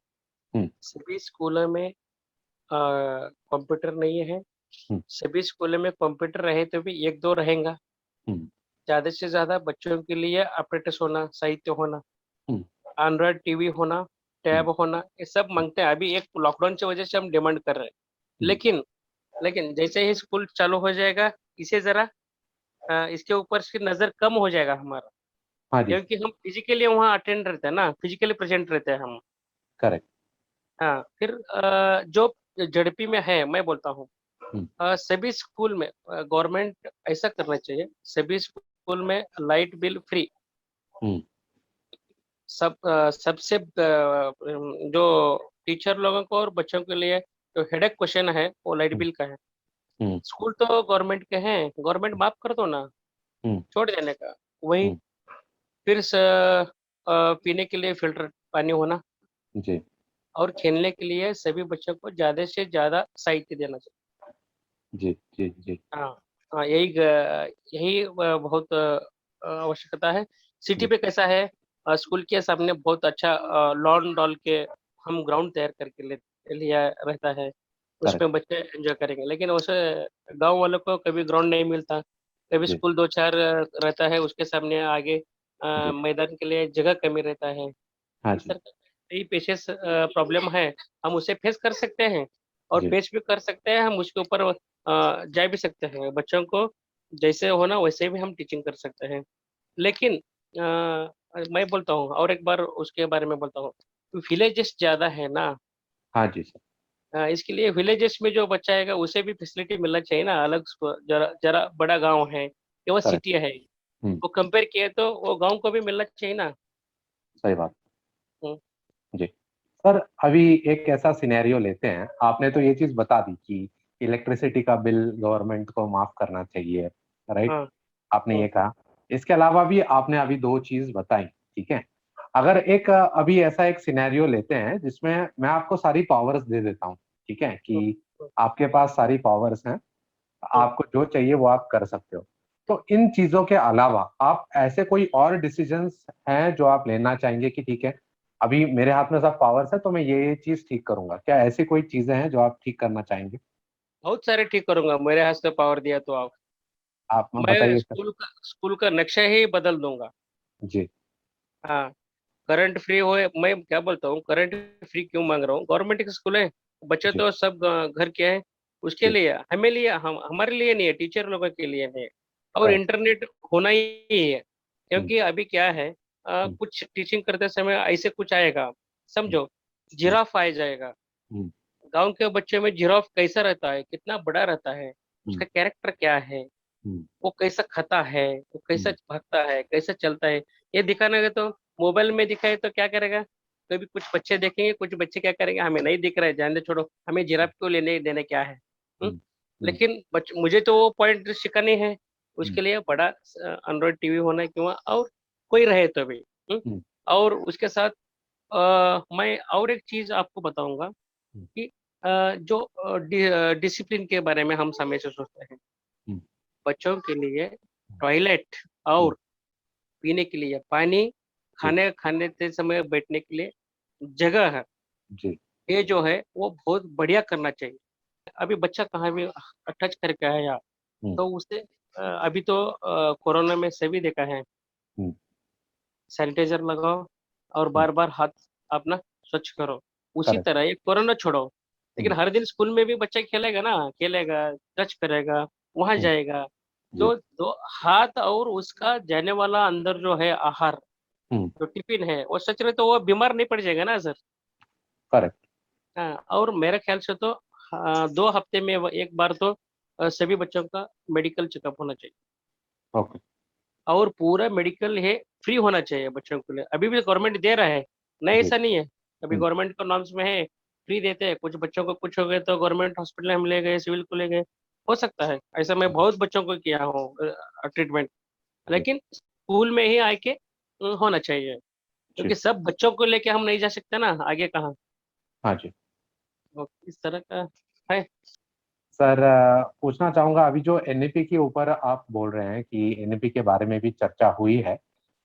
S1: हम्म।
S2: सभी स्कूलों में कंप्यूटर नहीं है।
S1: हम्म।
S2: सभी स्कूलों में कंप्यूटर रहे तो भी एक दो रहेगा।
S1: हम्म।
S2: ज्यादा से ज्यादा बच्चों के लिए अपरेटस होना, साहित्य होना,
S1: हम्म।
S2: एंड्रॉयड टीवी होना,
S1: हम्म।
S2: टैब होना, ये सब मांगते हैं। अभी एक लॉकडाउन की वजह से हम डिमांड कर रहे हैं।
S1: हम्म।
S2: लेकिन लेकिन जैसे ही स्कूल चालू हो जाएगा, इसे जरा इसके ऊपर से नजर कम हो जाएगा हमारा,
S1: हाँ जी।
S2: क्योंकि हम फिजिकली वहाँ अटेंड रहते हैं ना, फिजिकली प्रेजेंट रहते हैं हम।
S1: करेक्ट।
S2: हाँ, फिर जो झड़पी में है, मैं बोलता हूँ
S1: हम्म।
S2: सभी स्कूल में गवर्नमेंट ऐसा करना चाहिए, सभी स्कूल में लाइट बिल फ्री।
S1: हम्म।
S2: सबसे जो टीचर लोगों को और बच्चों के लिए जो हेडेक क्वेश्चन है वो लाइट
S1: हम्म।
S2: बिल का है।
S1: हम्म।
S2: स्कूल तो गवर्नमेंट के हैं, गवर्नमेंट माफ कर दो ना,
S1: हम्म।
S2: छोड़ देने का। वही
S1: हम्म।
S2: फिर पीने के लिए फिल्टर पानी होना,
S1: जी।
S2: और खेलने के लिए सभी बच्चों को ज्यादा से ज्यादा साहित्य देना चाहिए।
S1: जी। जी। जी।
S2: हाँ हाँ, यही बहुत आवश्यकता है। सिटी
S1: जी।
S2: पे कैसा है, स्कूल के सामने बहुत अच्छा लॉन डाल के हम ग्राउंड तैयार करके लिया रहता है,
S1: करेक्ट।
S2: उसमें बच्चे एंजॉय करेंगे। लेकिन उसे गांव वालों को कभी ग्राउंड नहीं मिलता, कभी
S1: जी।
S2: स्कूल दो चार रहता है, उसके सामने आगे
S1: जी।
S2: मैदान के लिए जगह कमी रहता है।
S1: हाँ
S2: इस
S1: जी।
S2: तरह का कई पेशेस प्रॉब्लम है, हम उसे फेस कर सकते हैं और
S1: जी।
S2: फेस भी कर सकते हैं। हम उसके ऊपर जा भी सकते हैं, बच्चों को जैसे होना वैसे भी हम टीचिंग कर सकते हैं। लेकिन मैं बोलता हूँ और एक बार उसके बारे में बोलता हूँ, विलेजेस ज्यादा है ना,
S1: हाँ जी सर।
S2: इसके लिए विलेजेस में जो बच्चा आएगा उसे भी फैसिलिटी मिलना चाहिए ना। अलग जरा जरा बड़ा गांव है कि वो
S1: करेक्ट।
S2: सिटी है,
S1: हम्म।
S2: वो कंपेयर किए तो वो गांव को भी मिलना चाहिए ना।
S1: सही बात।
S2: हम्म,
S1: जी। सर, अभी एक ऐसा सिनेरियो लेते हैं, आपने तो ये चीज बता दी कि इलेक्ट्रिसिटी का बिल गवर्नमेंट को माफ करना चाहिए, राइट?
S2: हाँ।
S1: आपने
S2: हम्म,
S1: ये कहा। इसके अलावा भी आपने अभी दो चीज बताई, ठीक है? अगर एक अभी ऐसा एक सिनेरियो लेते हैं जिसमें मैं आपको सारी पावर्स दे देता हूँ, ठीक है,
S2: हम्म,
S1: कि आपके पास सारी पावर्स हैं,
S2: हम्म।
S1: आपको जो चाहिए वो आप कर सकते हो। तो इन चीजों के अलावा आप ऐसे कोई और डिसीजंस हैं जो आप लेना चाहेंगे कि ठीक है, अभी मेरे हाथ में सब पावर्स है तो मैं ये चीज ठीक करूंगा? क्या ऐसी कोई चीजें हैं जो आप ठीक करना चाहेंगे?
S2: बहुत सारे ठीक करूंगा, मेरे हाथ से पावर दिया तो आप।
S1: आप
S2: मैं
S1: बताइए सर।
S2: स्कूल का नक्शा ही बदल दूंगा।
S1: जी।
S2: हाँ, करंट फ्री होए, मैं क्या बोलता हूँ, करंट फ्री क्यों मांग रहा हूँ? गवर्नमेंट के स्कूल है, बच्चे
S1: जी।
S2: तो सब घर के हैं, उसके
S1: जी।
S2: लिए हमें लिए, हम हमारे लिए नहीं है, टीचर लोगों के लिए है। और
S1: राइट।
S2: इंटरनेट होना ही है,
S1: हम्म।
S2: क्योंकि अभी क्या है,
S1: हम्म।
S2: कुछ टीचिंग करते समय ऐसे कुछ आएगा,
S1: हम्म।
S2: समझो, जिराफ आ जाएगा।
S1: हम्म।
S2: गांव के बच्चे में जिराफ कैसा रहता है, कितना बड़ा रहता है,
S1: हम्म।
S2: उसका कैरेक्टर क्या है,
S1: हम्म।
S2: वो कैसा खाता है, वो कैसा
S1: हम्म।
S2: भागता है, कैसा चलता है, ये दिखाना है तो मोबाइल में दिखाए तो क्या करेगा? कभी कुछ बच्चे देखेंगे, कुछ बच्चे क्या करेंगे, हमें नहीं दिख रहा है, जान दे, छोड़ो, हमें जिराफ को लेने देने क्या है। हुँ?
S1: हम्म। हम्म।
S2: लेकिन मुझे तो वो पॉइंट सिखानी है,
S1: हम्म।
S2: उसके लिए बड़ा एंड्रॉइड टीवी होना है, क्यों, और कोई रहे तो भी। हुँ?
S1: हम्म।
S2: और उसके साथ मैं और एक चीज आपको बताऊंगा
S1: हम्म।
S2: कि जो डिसिप्लिन के बारे में हम हमेशा सोचते हैं,
S1: हम्म।
S2: बच्चों के लिए टॉयलेट और पीने के लिए पानी,
S1: जी।
S2: खाने खाने के समय बैठने के लिए जगह है,
S1: जी।
S2: ये जो है वो बहुत बढ़िया करना चाहिए। अभी बच्चा कहाँ भी टच करके आया
S1: हम्म,
S2: तो उसे अभी तो कोरोना में सभी देखा है,
S1: हम्म,
S2: सैनिटाइजर लगाओ और
S1: हम्म,
S2: बार बार हाथ अपना स्वच्छ करो। उसी
S1: करेक्ट।
S2: तरह ये कोरोना छोड़ो, लेकिन
S1: हम्म,
S2: हर दिन स्कूल में भी बच्चा खेलेगा ना, खेलेगा, टच करेगा, वहां
S1: हम्म,
S2: जाएगा,
S1: जी।
S2: तो दो हाथ और उसका जाने वाला अंदर जो है आहार,
S1: हम्म,
S2: जो टिफिन है वो सच में तो वो बीमार नहीं पड़ जाएगा ना सर।
S1: करेक्ट।
S2: हाँ, और मेरे ख्याल से तो 2 हफ्ते में एक बार तो सभी बच्चों का मेडिकल चेकअप होना चाहिए,
S1: ओके।
S2: और पूरा मेडिकल है फ्री होना चाहिए बच्चों के लिए। अभी भी गवर्नमेंट दे रहा है, नहीं
S1: जी।
S2: ऐसा नहीं है, अभी
S1: हम्म,
S2: गवर्नमेंट को नॉर्म्स में है, फ्री देते हैं। कुछ बच्चों को कुछ हो गए तो गवर्नमेंट हॉस्पिटल हम ले गए, सिविल को ले गए, हो सकता है ऐसा। मैं बहुत बच्चों को किया हूँ ट्रीटमेंट,
S1: जी।
S2: लेकिन स्कूल में ही आके होना चाहिए, क्योंकि
S1: जी।
S2: सब बच्चों को लेके हम नहीं जा सकते ना आगे कहाँ।
S1: हाँ जी।
S2: तो इस तरह का है।
S1: सर, पूछना चाहूंगा, अभी जो एनईपी के ऊपर आप बोल रहे हैं कि एनईपी के बारे में भी चर्चा हुई है,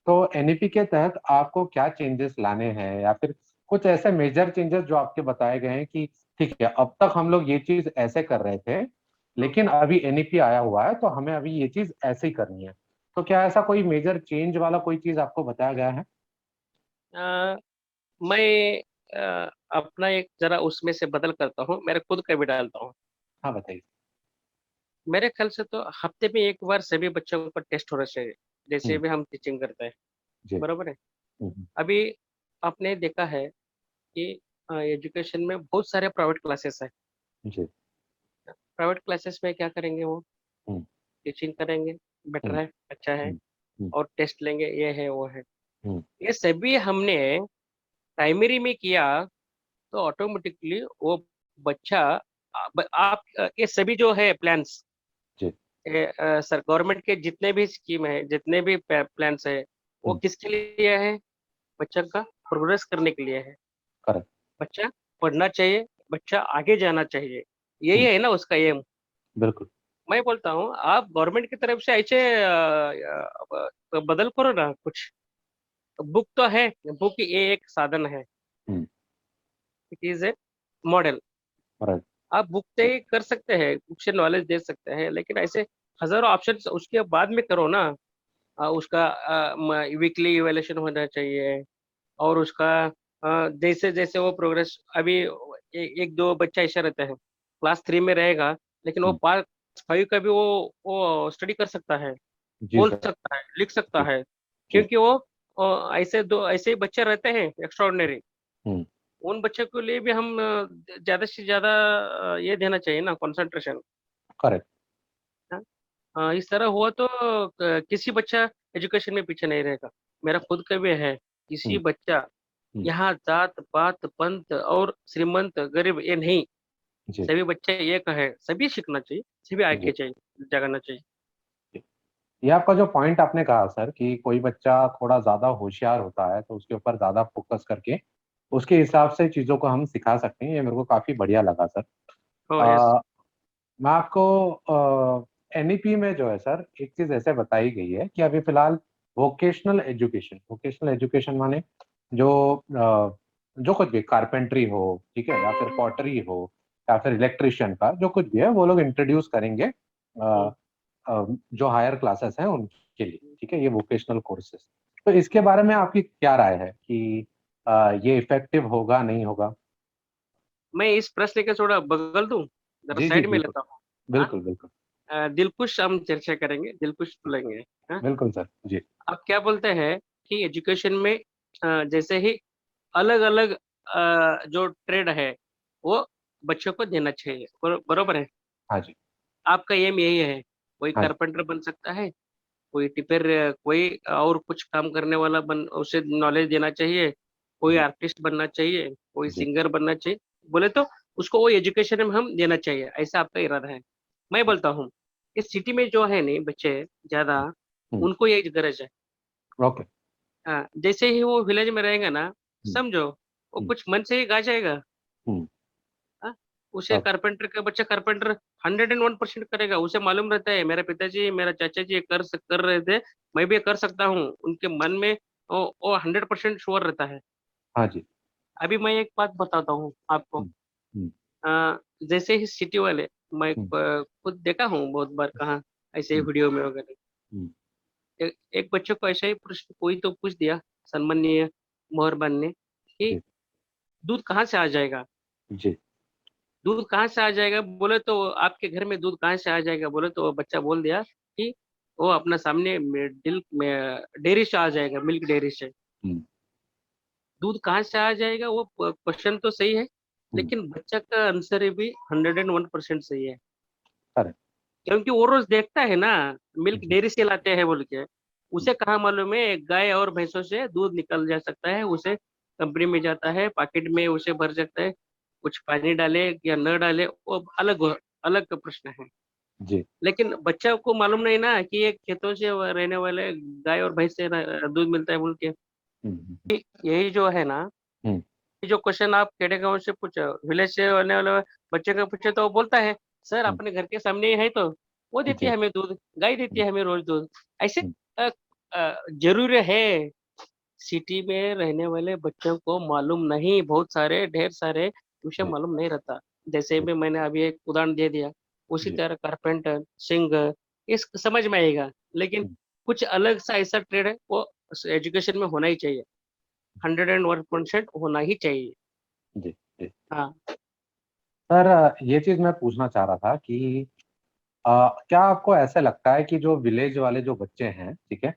S1: तो एनईपी के तहत आपको क्या चेंजेस लाने हैं, या फिर कुछ ऐसे मेजर चेंजेस जो आपके बताए गए हैं कि ठीक है, अब तक हम लोग ये चीज ऐसे कर रहे थे, लेकिन अभी एनईपी आया हुआ है तो हमें अभी ये चीज ऐसे ही करनी है, तो क्या ऐसा कोई मेजर चेंज वाला कोई चीज आपको बताया गया है?
S2: अ, मैं अपना एक जरा उसमें से बदल करता हूँ, मेरे खुद का भी डालता हूँ।
S1: हाँ, बताइए।
S2: मेरे ख्याल से तो हफ्ते में एक बार सभी बच्चों का टेस्ट होना चाहिए, जैसे
S1: हम्म।
S2: भी हम टीचिंग करते हैं,
S1: जी।
S2: बराबर है।
S1: हम्म।
S2: अभी आपने देखा है कि एजुकेशन में बहुत सारे प्राइवेट क्लासेस है।
S1: जी।
S2: प्राइवेट क्लासेस में क्या करेंगे वो,
S1: हम्म।
S2: टीचिंग करेंगे, बेटर
S1: हम्म।
S2: है, अच्छा है,
S1: हम्म। हम्म।
S2: और टेस्ट लेंगे, ये है वो है।
S1: हम्म।
S2: ये सभी हमने प्राइमरी में किया, तो ऑटोमेटिकली वो बच्चा आप ये सभी जो है प्लान्स,
S1: जी।
S2: सर गवर्नमेंट के जितने भी स्कीम है, जितने भी प्लान्स है, वो
S1: हम्म।
S2: किसके लिए है, बच्चा का प्रोग्रेस करने के लिए है।
S1: करेक्ट।
S2: बच्चा पढ़ना चाहिए, बच्चा आगे जाना चाहिए, यही
S1: हम्म।
S2: है ना उसका एम।
S1: बिल्कुल।
S2: मैं बोलता हूँ आप गवर्नमेंट की तरफ से ऐसे बदल करो ना कुछ। बुक तो है, बुक ये एक साधन है,
S1: hmm.
S2: It is a model.
S1: Right.
S2: आप बुक से ही कर सकते हैं, बुक से नॉलेज दे सकते हैं, लेकिन ऐसे हजारों ऑप्शन उसके बाद में करो ना। उसका वीकली इवेल्यूशन होना चाहिए, और उसका जैसे जैसे वो प्रोग्रेस अभी एक दो बच्चा ऐसा रहता है, क्लास 3 में रहेगा, लेकिन वो
S1: हम्म।
S2: क्लास 5 का भी वो स्टडी कर सकता है,
S1: जी
S2: बोल
S1: सर।
S2: सकता है, लिख सकता
S1: जी।
S2: है,
S1: जी।
S2: क्योंकि वो ऐसे ही बच्चे रहते हैं एक्स्ट्राऑर्डिनरी।
S1: हम्म।
S2: उन बच्चों के लिए भी हम ज्यादा से ज्यादा ये देना चाहिए ना, कंसंट्रेशन।
S1: करेक्ट।
S2: इस तरह हुआ तो किसी बच्चा एजुकेशन में पीछे नहीं रहेगा। मेरा खुद का भी है, किसी
S1: हम्म।
S2: बच्चा
S1: हम्म।
S2: यहाँ जात पात पंथ और श्रीमंत गरीब ये नहीं,
S1: जी।
S2: सभी बच्चे एक है, सभी सीखना चाहिए, सभी
S1: जी।
S2: आगे चाहिए, जगाना चाहिए।
S1: जी। ये आपका जो पॉइंट आपने कहा सर, कि कोई बच्चा थोड़ा ज्यादा होशियार होता है तो उसके ऊपर ज्यादा फोकस करके उसके हिसाब से चीजों को हम सिखा सकते हैं, ये मेरे को काफी बढ़िया लगा सर।
S2: हो यस।
S1: आ, मैं आपको एनईपी में जो है सर, एक चीज ऐसे बताई गई है कि अभी फिलहाल वोकेशनल एजुकेशन माने जो जो कुछ भी कारपेंट्री हो, ठीक है, या फिर पॉटरी हो, या फिर इलेक्ट्रिशियन का जो कुछ भी है, वो लोग इंट्रोड्यूस करेंगे जो हायर क्लासेस हैं उनके लिए, ठीक है, ये वोकेशनल कोर्सेज। तो इसके बारे में आपकी क्या राय है कि ये इफेक्टिव होगा नहीं होगा?
S2: मैं इस प्रश्न के थोड़ा बगल दूं, जरा
S1: जी जी,
S2: साइड में
S1: बिल्कुल।
S2: लेता हूँ। हाँ,
S1: बिल्कुल बिल्कुल।
S2: दिलखुश हम चर्चा करेंगे, दिलखुश लेंगे। हाँ,
S1: बिल्कुल सर जी।
S2: आप क्या बोलते हैं कि एजुकेशन में जैसे ही अलग अलग जो ट्रेड है वो बच्चों को देना चाहिए, बरोबर है।
S1: हाँ जी।
S2: आपका एम यही है, कोई
S1: हाँ जी।
S2: कारपेंटर बन सकता है, कोई टिपर, कोई और कुछ काम करने वाला बन, उसे नॉलेज देना चाहिए, कोई
S1: जी।
S2: आर्टिस्ट बनना चाहिए, कोई
S1: जी।
S2: सिंगर बनना चाहिए, बोले तो उसको वो एजुकेशन में हम देना चाहिए, ऐसा आपका इरादा है। मैं
S1: जी।
S2: बोलता हूँ इस सिटी में जो है नहीं बच्चे ज्यादा,
S1: हम्म।
S2: उनको ये गरज है।
S1: ओके।
S2: हाँ, जैसे ही वो विलेज में रहेगा ना,
S1: हम्म।
S2: समझो वो
S1: हम्म।
S2: कुछ मन से ही गा जाएगा।
S1: हम्म।
S2: हाँ, उसे
S1: ओके।
S2: कारपेंटर का बच्चा कारपेंटर 101% करेगा, उसे मालूम रहता है मेरे पिताजी मेरा चाचा जी ये कर रहे थे, मैं भी ये कर सकता हूँ, उनके मन में वो 100% श्योर रहता है।
S1: हाँ जी।
S2: अभी मैं एक बात बताता हूँ आपको।
S1: हम्म। हम्म।
S2: जैसे ही सिटी वाले, मैं
S1: हम्म,
S2: खुद देखा हूँ बहुत बार, कहाँ ऐसे ही
S1: हम्म,
S2: वीडियो में वगैरह।
S1: हम्म,
S2: एक बच्चे को ऐसा ही प्रश्न कोई तो पूछ दिया, सम्मानीय मेहरबान ने, कि
S1: जी,
S2: दूध कहाँ से आ जाएगा।
S1: जी,
S2: दूध कहाँ से आ जाएगा बोले तो, आपके घर में दूध कहाँ से आ जाएगा बोले तो, वो बच्चा बोल दिया कि वो अपना सामने दिल में डेयरी से आ जाएगा, मिल्क डेयरी से।
S1: हम्म,
S2: दूध कहाँ से आ जाएगा, वो क्वेश्चन तो सही है,
S1: हम्म,
S2: लेकिन बच्चा का आंसर भी 101% सही है।
S1: करेक्ट,
S2: क्योंकि वो रोज देखता है ना, मिल्क
S1: जी,
S2: डेयरी से लाते हैं बोल के।
S1: हम्म,
S2: उसे कहाँ मालूम है एक गाय और भैंसों से दूध निकल जा सकता है, उसे कंपनी में जाता है, पैकेट में उसे भर सकता है, कुछ पानी डाले या न डाले वो अलग का प्रश्न है।
S1: जी,
S2: लेकिन बच्चा को मालूम नहीं ना कि ये खेतों से रहने वाले गाय और भैंस से दूध मिलता है बोल के।
S1: हम्म,
S2: यही जो है ना,
S1: हम्म,
S2: ये जो क्वेश्चन आप खेड़े गांव से पूछो, विलेज से आने वाले बच्चे का पूछे तो वो बोलता है, सर
S1: हम्म,
S2: अपने घर के सामने ही है तो, वो देती है
S1: जी,
S2: हमें दूध, गाय देती
S1: हम्म,
S2: है हमें रोज दूध। ऐसे
S1: हम्म,
S2: जरूरी है। सिटी में रहने वाले बच्चों को मालूम नहीं, बहुत सारे ढेर सारे विषय
S1: जी,
S2: मालूम नहीं रहता। जैसे
S1: जी,
S2: भी मैंने अभी एक उदाहरण दे दिया, उसी
S1: जी,
S2: तरह कारपेंटर, सिंगर, इस समझ में आएगा। लेकिन
S1: हम्म,
S2: कुछ अलग सा ऐसा ट्रेड है, वो एजुकेशन में होना ही चाहिए, 101% होना ही चाहिए।
S1: जी, जी।
S2: हाँ।
S1: सर ये चीज मैं पूछना चाह रहा था कि क्या आपको ऐसे लगता है कि जो विलेज वाले जो बच्चे हैं, ठीक है,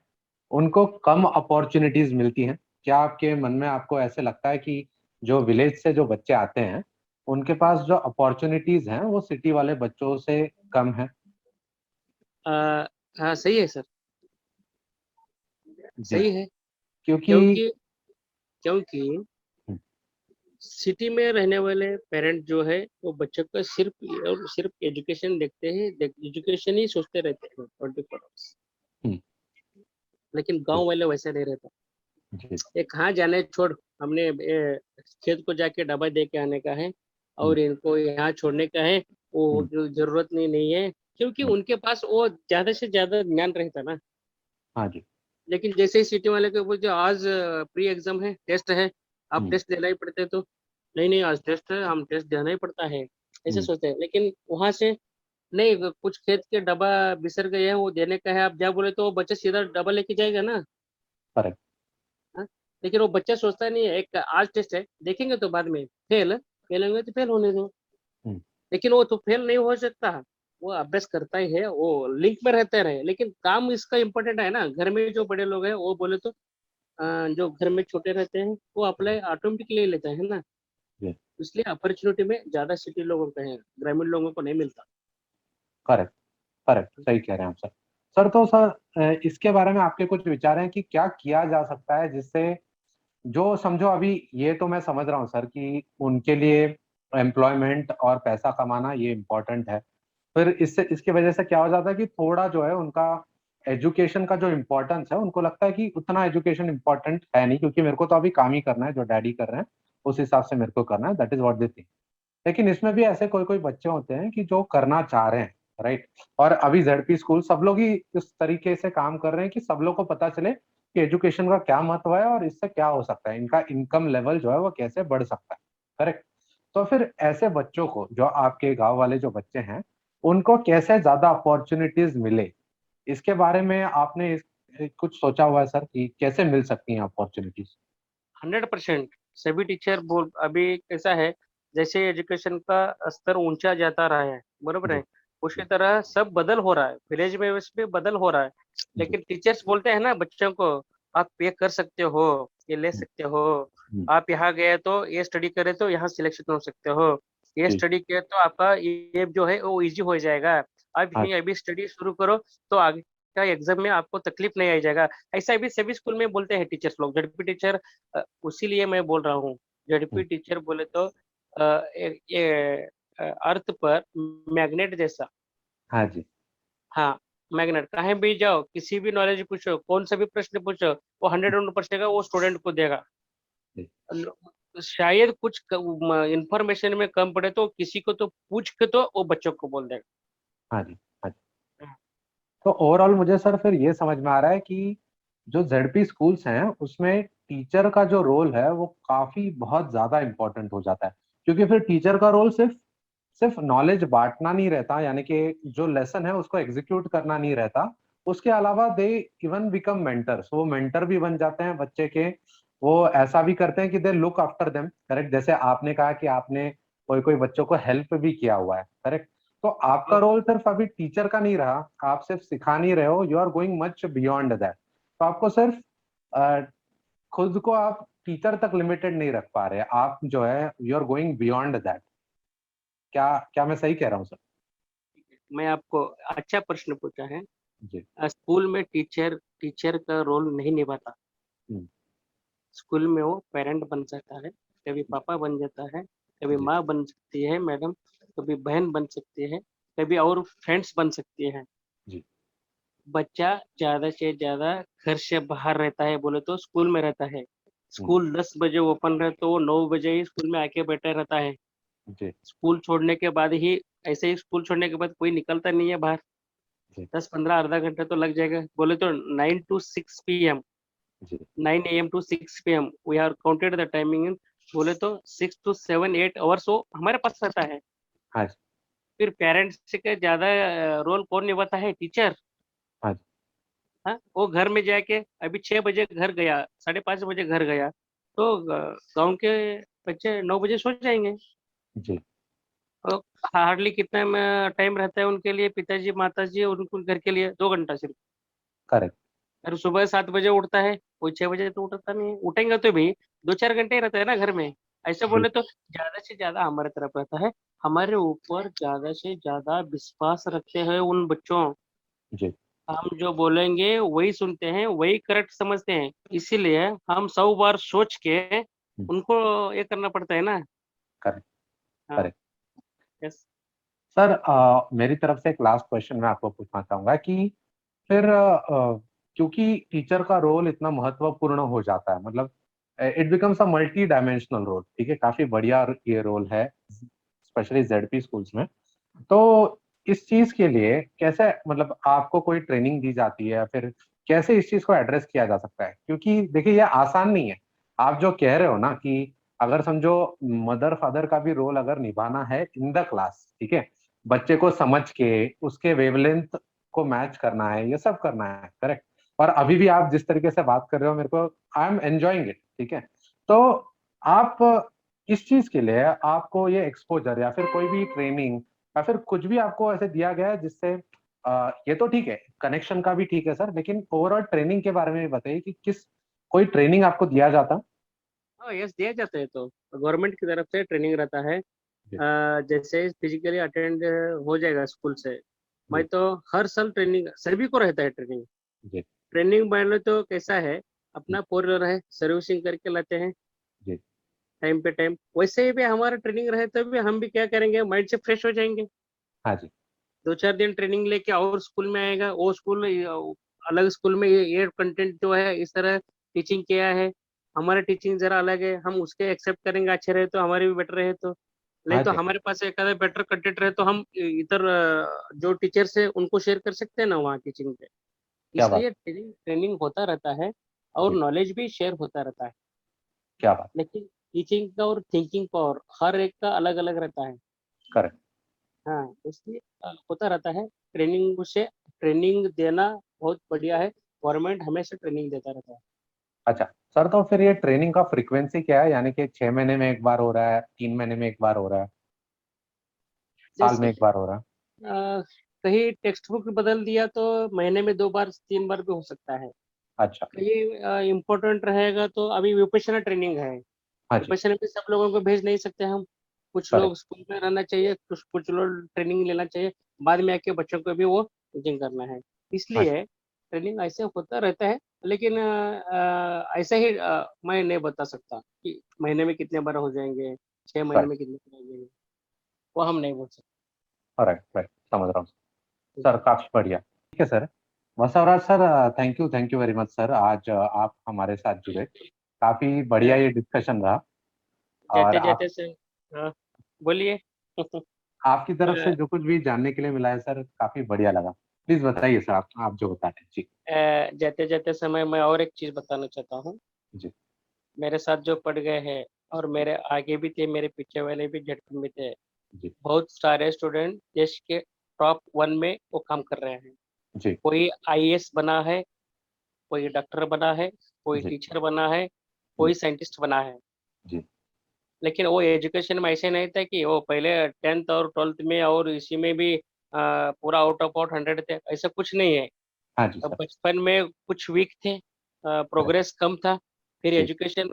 S1: उनको कम अपॉर्चुनिटीज मिलती हैं? क्या आपके मन में आपको ऐसे लगता है कि जो विलेज से जो बच्चे आते हैं उनके पास जो अपॉर्चुनिटीज हैं वो सिटी वाले बच्चों से कम है?
S2: आ, हाँ सही है सर,
S1: जी,
S2: सही है।
S1: क्योंकि
S2: क्योंकि क्योंकि
S1: हम्म,
S2: सिटी में रहने वाले पेरेंट जो है, वो बच्चों का सिर्फ और सिर्फ एजुकेशन देखते हैं, एजुकेशन ही सोचते रहते हैं 24 आवर्स।
S1: हम्म,
S2: लेकिन
S1: जी,
S2: गांव वाले वैसे नहीं रहता।
S1: जी,
S2: ये कहाँ जाने छोड़, हमने खेत को जाके दवा दे के आने का है,
S1: हम्म,
S2: और इनको यहाँ छोड़ने का है, वो
S1: हम्म,
S2: जरूरत नहीं है। क्योंकि
S1: हम्म,
S2: उनके पास वो ज्यादा से ज्यादा ज्ञान रहता ना।
S1: हाँ जी,
S2: लेकिन जैसे ही सिटी वाले को बोलते आज प्री एग्जाम है, टेस्ट है, आप
S1: हम्म,
S2: टेस्ट देना ही पड़ते, तो नहीं नहीं आज टेस्ट है, हम टेस्ट देना ही पड़ता है, ऐसे
S1: हम्म,
S2: सोचते हैं। लेकिन वहां से नहीं, कुछ खेत के डब्बा बिसर गए हैं, वो देने का है, आप जा बोले तो वो बच्चा सीधा डब्बा लेके जाएगा ना।
S1: करेक्ट,
S2: हाँ? लेकिन वो बच्चा सोचता नहीं है, एक आज टेस्ट है देखेंगे तो बाद में फेल होंगे तो फेल होने दो।
S1: हम्म,
S2: लेकिन वो तो फेल नहीं हो सकता, वो अभ्यास करता ही है, वो लिंक में रहते रहे। लेकिन काम इसका इम्पोर्टेंट है ना, घर में जो बड़े लोग हैं वो बोले तो जो घर में छोटे रहते हैं वो अप्लाई ऑटोमेटिकली लेते हैं ना।
S1: जी,
S2: इसलिए अपॉर्चुनिटी में ज्यादा सिटी लोगों को है, ग्रामीण लोगों को नहीं मिलता।
S1: करेक्ट, करेक्ट, सही कह रहे हैं आप सर। सर तो सर इसके बारे में आपके कुछ विचार हैं कि क्या किया जा सकता है जिससे, जो समझो अभी ये तो मैं समझ रहा हूँ सर कि उनके लिए एम्प्लॉयमेंट और पैसा कमाना ये इम्पोर्टेंट है, फिर इससे इसकी वजह से क्या हो जाता है कि थोड़ा जो है उनका एजुकेशन का जो इम्पोर्टेंस है उनको लगता है कि उतना एजुकेशन इम्पोर्टेंट है नहीं, क्योंकि मेरे को तो अभी काम ही करना है, जो डैडी कर रहे हैं उस हिसाब से मेरे को करना है, that is what they think. लेकिन इसमें भी ऐसे कोई कोई बच्चे होते हैं कि जो करना चाह रहे हैं, राइट, और अभी जेडपी स्कूल सब लोग ही इस तरीके से काम कर रहे हैं कि सब लोग को पता चले कि एजुकेशन का क्या महत्व है और इससे क्या हो सकता है, इनका इनकम लेवल जो है वो कैसे बढ़ सकता है, करेक्ट। तो फिर ऐसे बच्चों को, जो आपके गांव वाले जो बच्चे हैं, उनको कैसे ज्यादा अपॉर्चुनिटीज मिले, इसके बारे में आपने कुछ सोचा हुआ है सर कि कैसे मिल सकती हैं अपॉर्चुनिटीज?
S2: 100% सभी टीचर बोल, अभी कैसा है, जैसे एजुकेशन का स्तर ऊंचा जाता रहा है, बरोबर
S1: जी,
S2: है, उसी तरह सब बदल हो रहा है, विलेज में उसमें बदल हो रहा है।
S1: जी,
S2: लेकिन टीचर्स बोलते हैं ना बच्चों को, आप ये कर सकते हो, ये ले
S1: हम्म,
S2: सकते हो,
S1: हम्म,
S2: आप यहाँ गए तो ये स्टडी करे तो यहाँ सिलेक्शन हो सकते हो, ये
S1: जी,
S2: स्टडी किया तो आपका ये जो है वो इजी हो जाएगा, आप
S1: हाँ
S2: यहीं
S1: जी,
S2: अभी स्टडी शुरू करो तो आगे का एग्जाम में आपको तकलीफ नहीं आ जाएगा। ऐसा भी सभी स्कूल में बोलते हैं टीचर्स लोग, जडपी टीचर। उसीलिए मैं बोल रहा हूँ,
S1: हम्म,
S2: जडपी टीचर बोले तो ये अर्थ पर मैग्नेट जैसा।
S1: हाँ जी,
S2: हाँ, मैग्नेट, कहीं भी जाओ किसी भी नॉलेज पूछो, कौन सा भी प्रश्न पूछो, वो 101% का वो स्टूडेंट को देगा।
S1: जी,
S2: शायद कुछ इंफॉर्मेशन में कम पड़े तो किसी को तो पूछ के तो वो बच्चों को बोल देगा।
S1: हाँ जी, हाँ जी। तो ओवरऑल मुझे सर फिर ये समझ में आ रहा है कि जो जेडपी स्कूल्स हैं उसमें टीचर का जो रोल है वो काफी बहुत ज्यादा इंपॉर्टेंट हो जाता है, क्योंकि फिर टीचर का रोल सिर्फ सिर्फ नॉलेज बांटना नहीं रहता, यानी कि जो लेसन है उसको एग्जीक्यूट करना नहीं रहता, उसके अलावा दे इवन बिकम मेंटर्स, वो मेंटर भी बन जाते हैं बच्चे के। वो ऐसा भी करते हैं कि they look after them, correct. जैसे आपने कहा कि आपने कोई कोई बच्चों को हेल्प भी किया हुआ है, करेक्ट। तो आपका रोल सिर्फ अभी टीचर का नहीं रहा, आप सिर्फ सिखा नहीं रहे हो, you are going much beyond that. तो आपको सिर्फ अ, खुद को आप टीचर तक लिमिटेड नहीं रख पा रहे, आप जो है you are going beyond that. क्या क्या मैं सही कह रहा हूँ सर?
S2: मैं आपको अच्छा प्रश्न पूछा है।
S1: जी।
S2: स्कूल में टीचर टीचर का रोल नहीं निभाता।
S1: हम्म,
S2: स्कूल में वो पेरेंट बन सकता है, कभी पापा बन जाता है, कभी
S1: जी
S2: माँ बन सकती है मैडम, कभी बहन बन सकती है, कभी और फ्रेंड्स बन सकती है।
S1: जी
S2: बच्चा ज्यादा से ज्यादा घर से बाहर रहता है बोले तो स्कूल में रहता है।
S1: हम्म,
S2: स्कूल 10 बजे ओपन रहे तो वो 9 बजे ही स्कूल में आके बैठा रहता है।
S1: जी
S2: स्कूल छोड़ने के बाद ही, ऐसे ही स्कूल छोड़ने के बाद कोई निकलता नहीं है बाहर।
S1: जी
S2: 10-15 आधा घंटा तो लग जाएगा बोले तो 9 to 6 p.m.
S1: जी
S2: 9 a.m. to 6 p.m. We are counted the timing. बोले तो 6 to 7 8 आवर्स वो हमारे पास रहता है।
S1: हाँ जी
S2: फिर पेरेंट्स के ज्यादा रोल कौन निभाता है? टीचर।
S1: हाँ जी
S2: हाँ, वो घर में जाके अभी 6 बजे घर गया, 5:30 बजे घर गया, तो गांव के बच्चे 9 बजे सो जाएंगे।
S1: जी
S2: तो हार्डली कितना टाइम रहता है उनके लिए, पिताजी माताजी उनको घर के लिए 2 घंटा सिर्फ।
S1: करेक्ट।
S2: अरे सुबह 7 बजे उठता है, कोई 6 बजे तो उठता नहीं है। उठेंगे तो भी 2-4 घंटे ही रहता है ना घर में। ऐसे
S1: जी
S2: बोले तो ज्यादा से ज्यादा हमारे तरफ रहता है। हमारे ऊपर ज्यादा से ज्यादा विश्वास रखते हैं उन बच्चों।
S1: जी
S2: हम जो बोलेंगे वही सुनते हैं, वही करेक्ट समझते हैं। इसीलिए हम 100 बार सोच के उनको ये करना पड़ता है ना।
S1: करेक्ट
S2: हाँ।
S1: करेक्ट।
S2: यस।
S1: सर मेरी तरफ से एक लास्ट क्वेश्चन मैं आपको पूछना चाहूंगा कि फिर क्योंकि टीचर का रोल इतना महत्वपूर्ण हो जाता है, मतलब it becomes a multi dimensional role, ठीक है, काफी बढ़िया ये रोल है स्पेशली जेडपी स्कूल्स में। तो इस चीज के लिए कैसे, मतलब आपको कोई ट्रेनिंग दी जाती है या फिर कैसे इस चीज को एड्रेस किया जा सकता है? क्योंकि देखिए ये आसान नहीं है। आप जो कह रहे हो ना कि अगर समझो मदर फादर का भी रोल अगर निभाना है इन द क्लास, ठीक है, बच्चे को समझ के उसके वेवलेंथ को मैच करना है, ये सब करना है, करेक्ट। और अभी भी आप जिस तरीके से बात कर रहे हो, मेरे को आई एम एंजॉइंग इट, ठीक है। तो आप इस चीज के लिए आपको ये एक्सपोजर या फिर कोई भी ट्रेनिंग या फिर कुछ भी आपको ऐसे दिया गया है जिससे ये तो ठीक है, कनेक्शन का भी ठीक है सर, लेकिन ओवरऑल ट्रेनिंग के बारे में भी बताइए कि किस कोई ट्रेनिंग आपको दिया जाता?
S2: हाँ, यस, दिया जाता है। तो गवर्नमेंट की तरफ से ट्रेनिंग रहता है।
S1: जी
S2: जैसे फिजिकली अटेंड हो जाएगा स्कूल से। मैं
S1: जी
S2: तो हर साल ट्रेनिंग सभी को रहता है ट्रेनिंग।
S1: जी
S2: ट्रेनिंग मान लो तो कैसा है, अपना 4 व्हीलर है, सर्विसिंग करके लाते हैं
S1: जी
S2: टाइम पे टाइम। वैसे ही भी हमारा ट्रेनिंग रहे तो भी हम भी क्या करेंगे, माइंड से फ्रेश हो जाएंगे।
S1: हाँ जी
S2: 2-4 दिन ट्रेनिंग लेके और स्कूल में आएगा, वो स्कूल अलग स्कूल में ये कंटेंट जो है इस तरह टीचिंग किया है। हमारा टीचिंग जरा अलग है, हम उसके एक्सेप्ट करेंगे, अच्छे रहे तो हमारे भी बेटर रहे तो। नहीं
S1: हाँ
S2: तो
S1: जी।
S2: हमारे पास एक आधा बेटर कंटेंट रहे तो हम इधर जो टीचर्स है उनको शेयर कर सकते हैं ना वहाँ टीचिंग पे।
S1: क्या बात।
S2: इसलिए ट्रेनिंग ट्रेनिंग होता रहता है और
S1: जी
S2: नॉलेज भी शेयर होता रहता है।
S1: क्या बात।
S2: लेकिन टीचिंग का और थिंकिंग पावर हर एक का अलग अलग रहता है।
S1: करेक्ट।
S2: हाँ, इसलिए होता रहता है। ट्रेनिंग से ट्रेनिंग देना बहुत बढ़िया है। गवर्नमेंट हमेशा ट्रेनिंग देता रहता है।
S1: अच्छा सर, तो फिर ये ट्रेनिंग का फ्रीक्वेंसी क्या है, यानी कि 6 महीने में एक बार हो रहा है, 3 महीने में एक बार हो रहा है, साल में
S2: जैसे
S1: एक बार हो रहा है?
S2: कहीं टेक्स्ट बुक बदल दिया तो महीने में 2 बार 3 बार भी हो सकता है।
S1: अच्छा।
S2: कहीं इम्पोर्टेंट रहेगा तो अभी विपश्यना ट्रेनिंग है।
S1: हाँ जी।
S2: विपश्यना में सब लोगों को भेज नहीं सकते हम। कुछ लोग
S1: करेक्ट।
S2: स्कूल में रहना चाहिए, कुछ कुछ लोग ट्रेनिंग लेना चाहिए। बाद में आके बच्चों को भी वो टीचिंग करना है।
S1: हाँ जी।
S2: इसलिए ट्रेनिंग ऐसे होता रहता है। लेकिन ऐसे ही मैं नहीं बता सकता कि महीने में कितने बार हो जाएंगे, 6 महीने
S1: करेक्ट।
S2: में कितने बार हो जाएंगे। वो हम नहीं बोल सकते।
S1: राइट राइट, समझ रहा हूँ सर, काफी बढ़िया। ठीक है sir. Basavaraj sir, thank you very much sir, आज आप हमारे साथ जुड़े, काफी बढ़िया ये डिस्कशन रहा। और
S2: जाते जाते से, हाँ, बोलिए।
S1: आपकी तरफ से जो कुछ भी जानने के लिए मिला है सर, काफी बढ़िया लगा। प्लीज बताइए सर, आप जो बता रहे हैं जी।
S2: जाते जाते समय मैं और एक चीज बताना चाहता हूँ।
S1: जी
S2: मेरे साथ जो पढ़ गए हैं और मेरे आगे भी थे, मेरे पीछे वाले भी झटपट में थे,
S1: जी
S2: बहुत सारे स्टूडेंट देश के टॉप 1 में वो काम कर रहे हैं।
S1: जी
S2: कोई आईएएस बना है, कोई डॉक्टर बना है, कोई
S1: जी
S2: टीचर बना है,
S1: जी
S2: कोई साइंटिस्ट बना है।
S1: जी
S2: लेकिन वो एजुकेशन में ऐसे नहीं था कि वो पहले 10th और 12th में और इसी में भी पूरा आउट ऑफ आउट 100 थे, ऐसा कुछ नहीं है।
S1: हाँ जी
S2: अब
S1: सर।
S2: बचपन में कुछ वीक थे,
S1: करेक्ट।
S2: प्रोग्रेस कम था, फिर
S1: जी
S2: एजुकेशन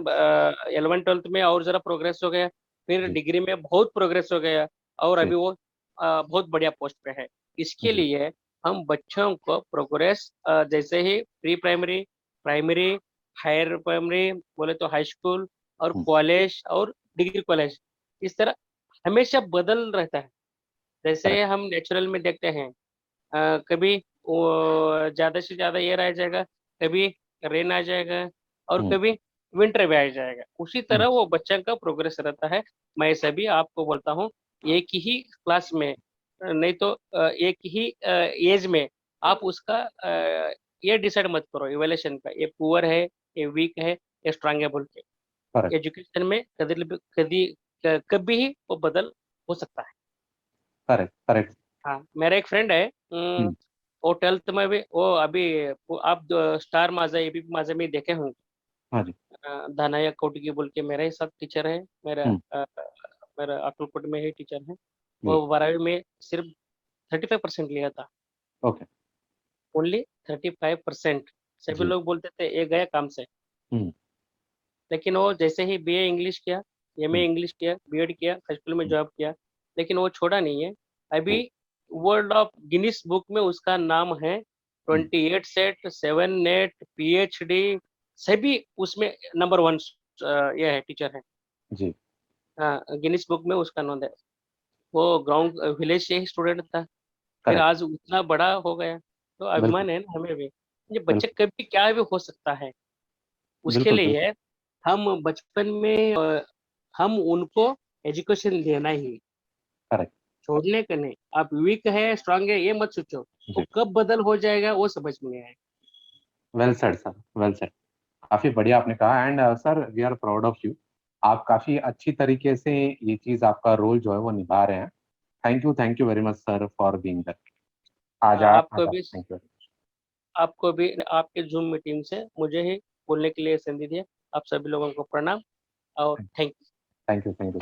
S2: 11 12th में और ज़रा प्रोग्रेस हो गया, फिर
S1: जी
S2: डिग्री में बहुत प्रोग्रेस हो गया और
S1: जी
S2: अभी वो बहुत बढ़िया पोस्ट पे है। इसके
S1: जी
S2: लिए हम बच्चों को प्रोग्रेस जैसे ही pre primary, primary, higher primary बोले तो हाई स्कूल और
S1: हम्म,
S2: कॉलेज और डिग्री कॉलेज, इस तरह हमेशा बदल रहता है। जैसे
S1: करेक्ट।
S2: हम नेचुरल में देखते हैं, कभी वो ज़्यादा से ज़्यादा ये रह जाएगा, कभी रेन आ जाएगा और
S1: हम्म,
S2: कभी विंटर भी आ जाएगा। उसी
S1: हम्म,
S2: तरह वो बच्चे का प्रोग्रेस रहता है। मैं सभी आपको बोलता हूँ, एक ही क्लास में नहीं तो एक ही एज में आप उसका ये डिसाइड मत करो इवैल्यूएशन का, ये पुअर है, ये वीक है, ये स्ट्रांग है बोल के।
S1: करेक्ट।
S2: एजुकेशन में कभी कभी ही वो बदल हो सकता है।
S1: Correct correct.
S2: हाँ, मेरा एक फ्रेंड है,
S1: हम्म,
S2: वो 12th में भी वो अभी वो आप स्टार माज़ा, एबीपी माज़ा में देखे होंगे।
S1: हाँ जी।
S2: दानाया कोटगी बोल के मेरे ही साथ टीचर है,
S1: हम्म,
S2: मेरा अक्कलकोट में ही टीचर है।
S1: जी।
S2: वो 12वीं में सिर्फ 35% लिया था,
S1: ओके।
S2: ओनली 35%। सभी
S1: जी।
S2: लोग बोलते थे ये गया काम से।
S1: हम्म,
S2: लेकिन वो जैसे ही बीए इंग्लिश किया, एमए
S1: हम्म,
S2: इंग्लिश किया, बीएड किया, हाई स्कूल में
S1: हम्म,
S2: जॉब किया, लेकिन वो छोड़ा नहीं है। अभी
S1: हम्म,
S2: वर्ल्ड ऑफ गिनीज बुक में उसका नाम है।
S1: हम्म,
S2: 28 सेट, 7 नेट, पीएचडी, सभी उसमें नंबर 1 ये है, टीचर है।
S1: जी।
S2: हाँ, गिनीज बुक में उसका नाम है। वो ग्राउंड विलेज से ही स्टूडेंट था, फिर
S1: करेक्ट।
S2: आज उतना बड़ा हो गया, तो
S1: बिल्कुल
S2: अभिमान है ना हमें भी। ये बच्चे
S1: बिल्कुल
S2: कभी क्या भी हो सकता है, उसके
S1: बिल्कुल बिल्कुल।
S2: लिए हम बचपन में हम उनको एजुकेशन देना ही,
S1: करेक्ट।
S2: छोड़ने का नहीं। आप वीक है, स्ट्रांग है, ये मत सोचो,
S1: जी।
S2: वो कब बदल हो जाएगा वो समझ में नहीं आएगा।
S1: Well said sir, well said. काफी बढ़िया आपने कहा and sir we are proud of you. आप काफी अच्छी तरीके से ये चीज आपका रोल जो है वो निभा रहे हैं। Thank you very much sir for being that.
S2: आपको
S1: आजा
S2: भी
S1: थैंक यू।
S2: आपको भी आपके जूम मीटिंग से मुझे ही बोलने के लिए संधि दिया। आप सभी लोगों को प्रणाम और थैंक यू।
S1: Thank you.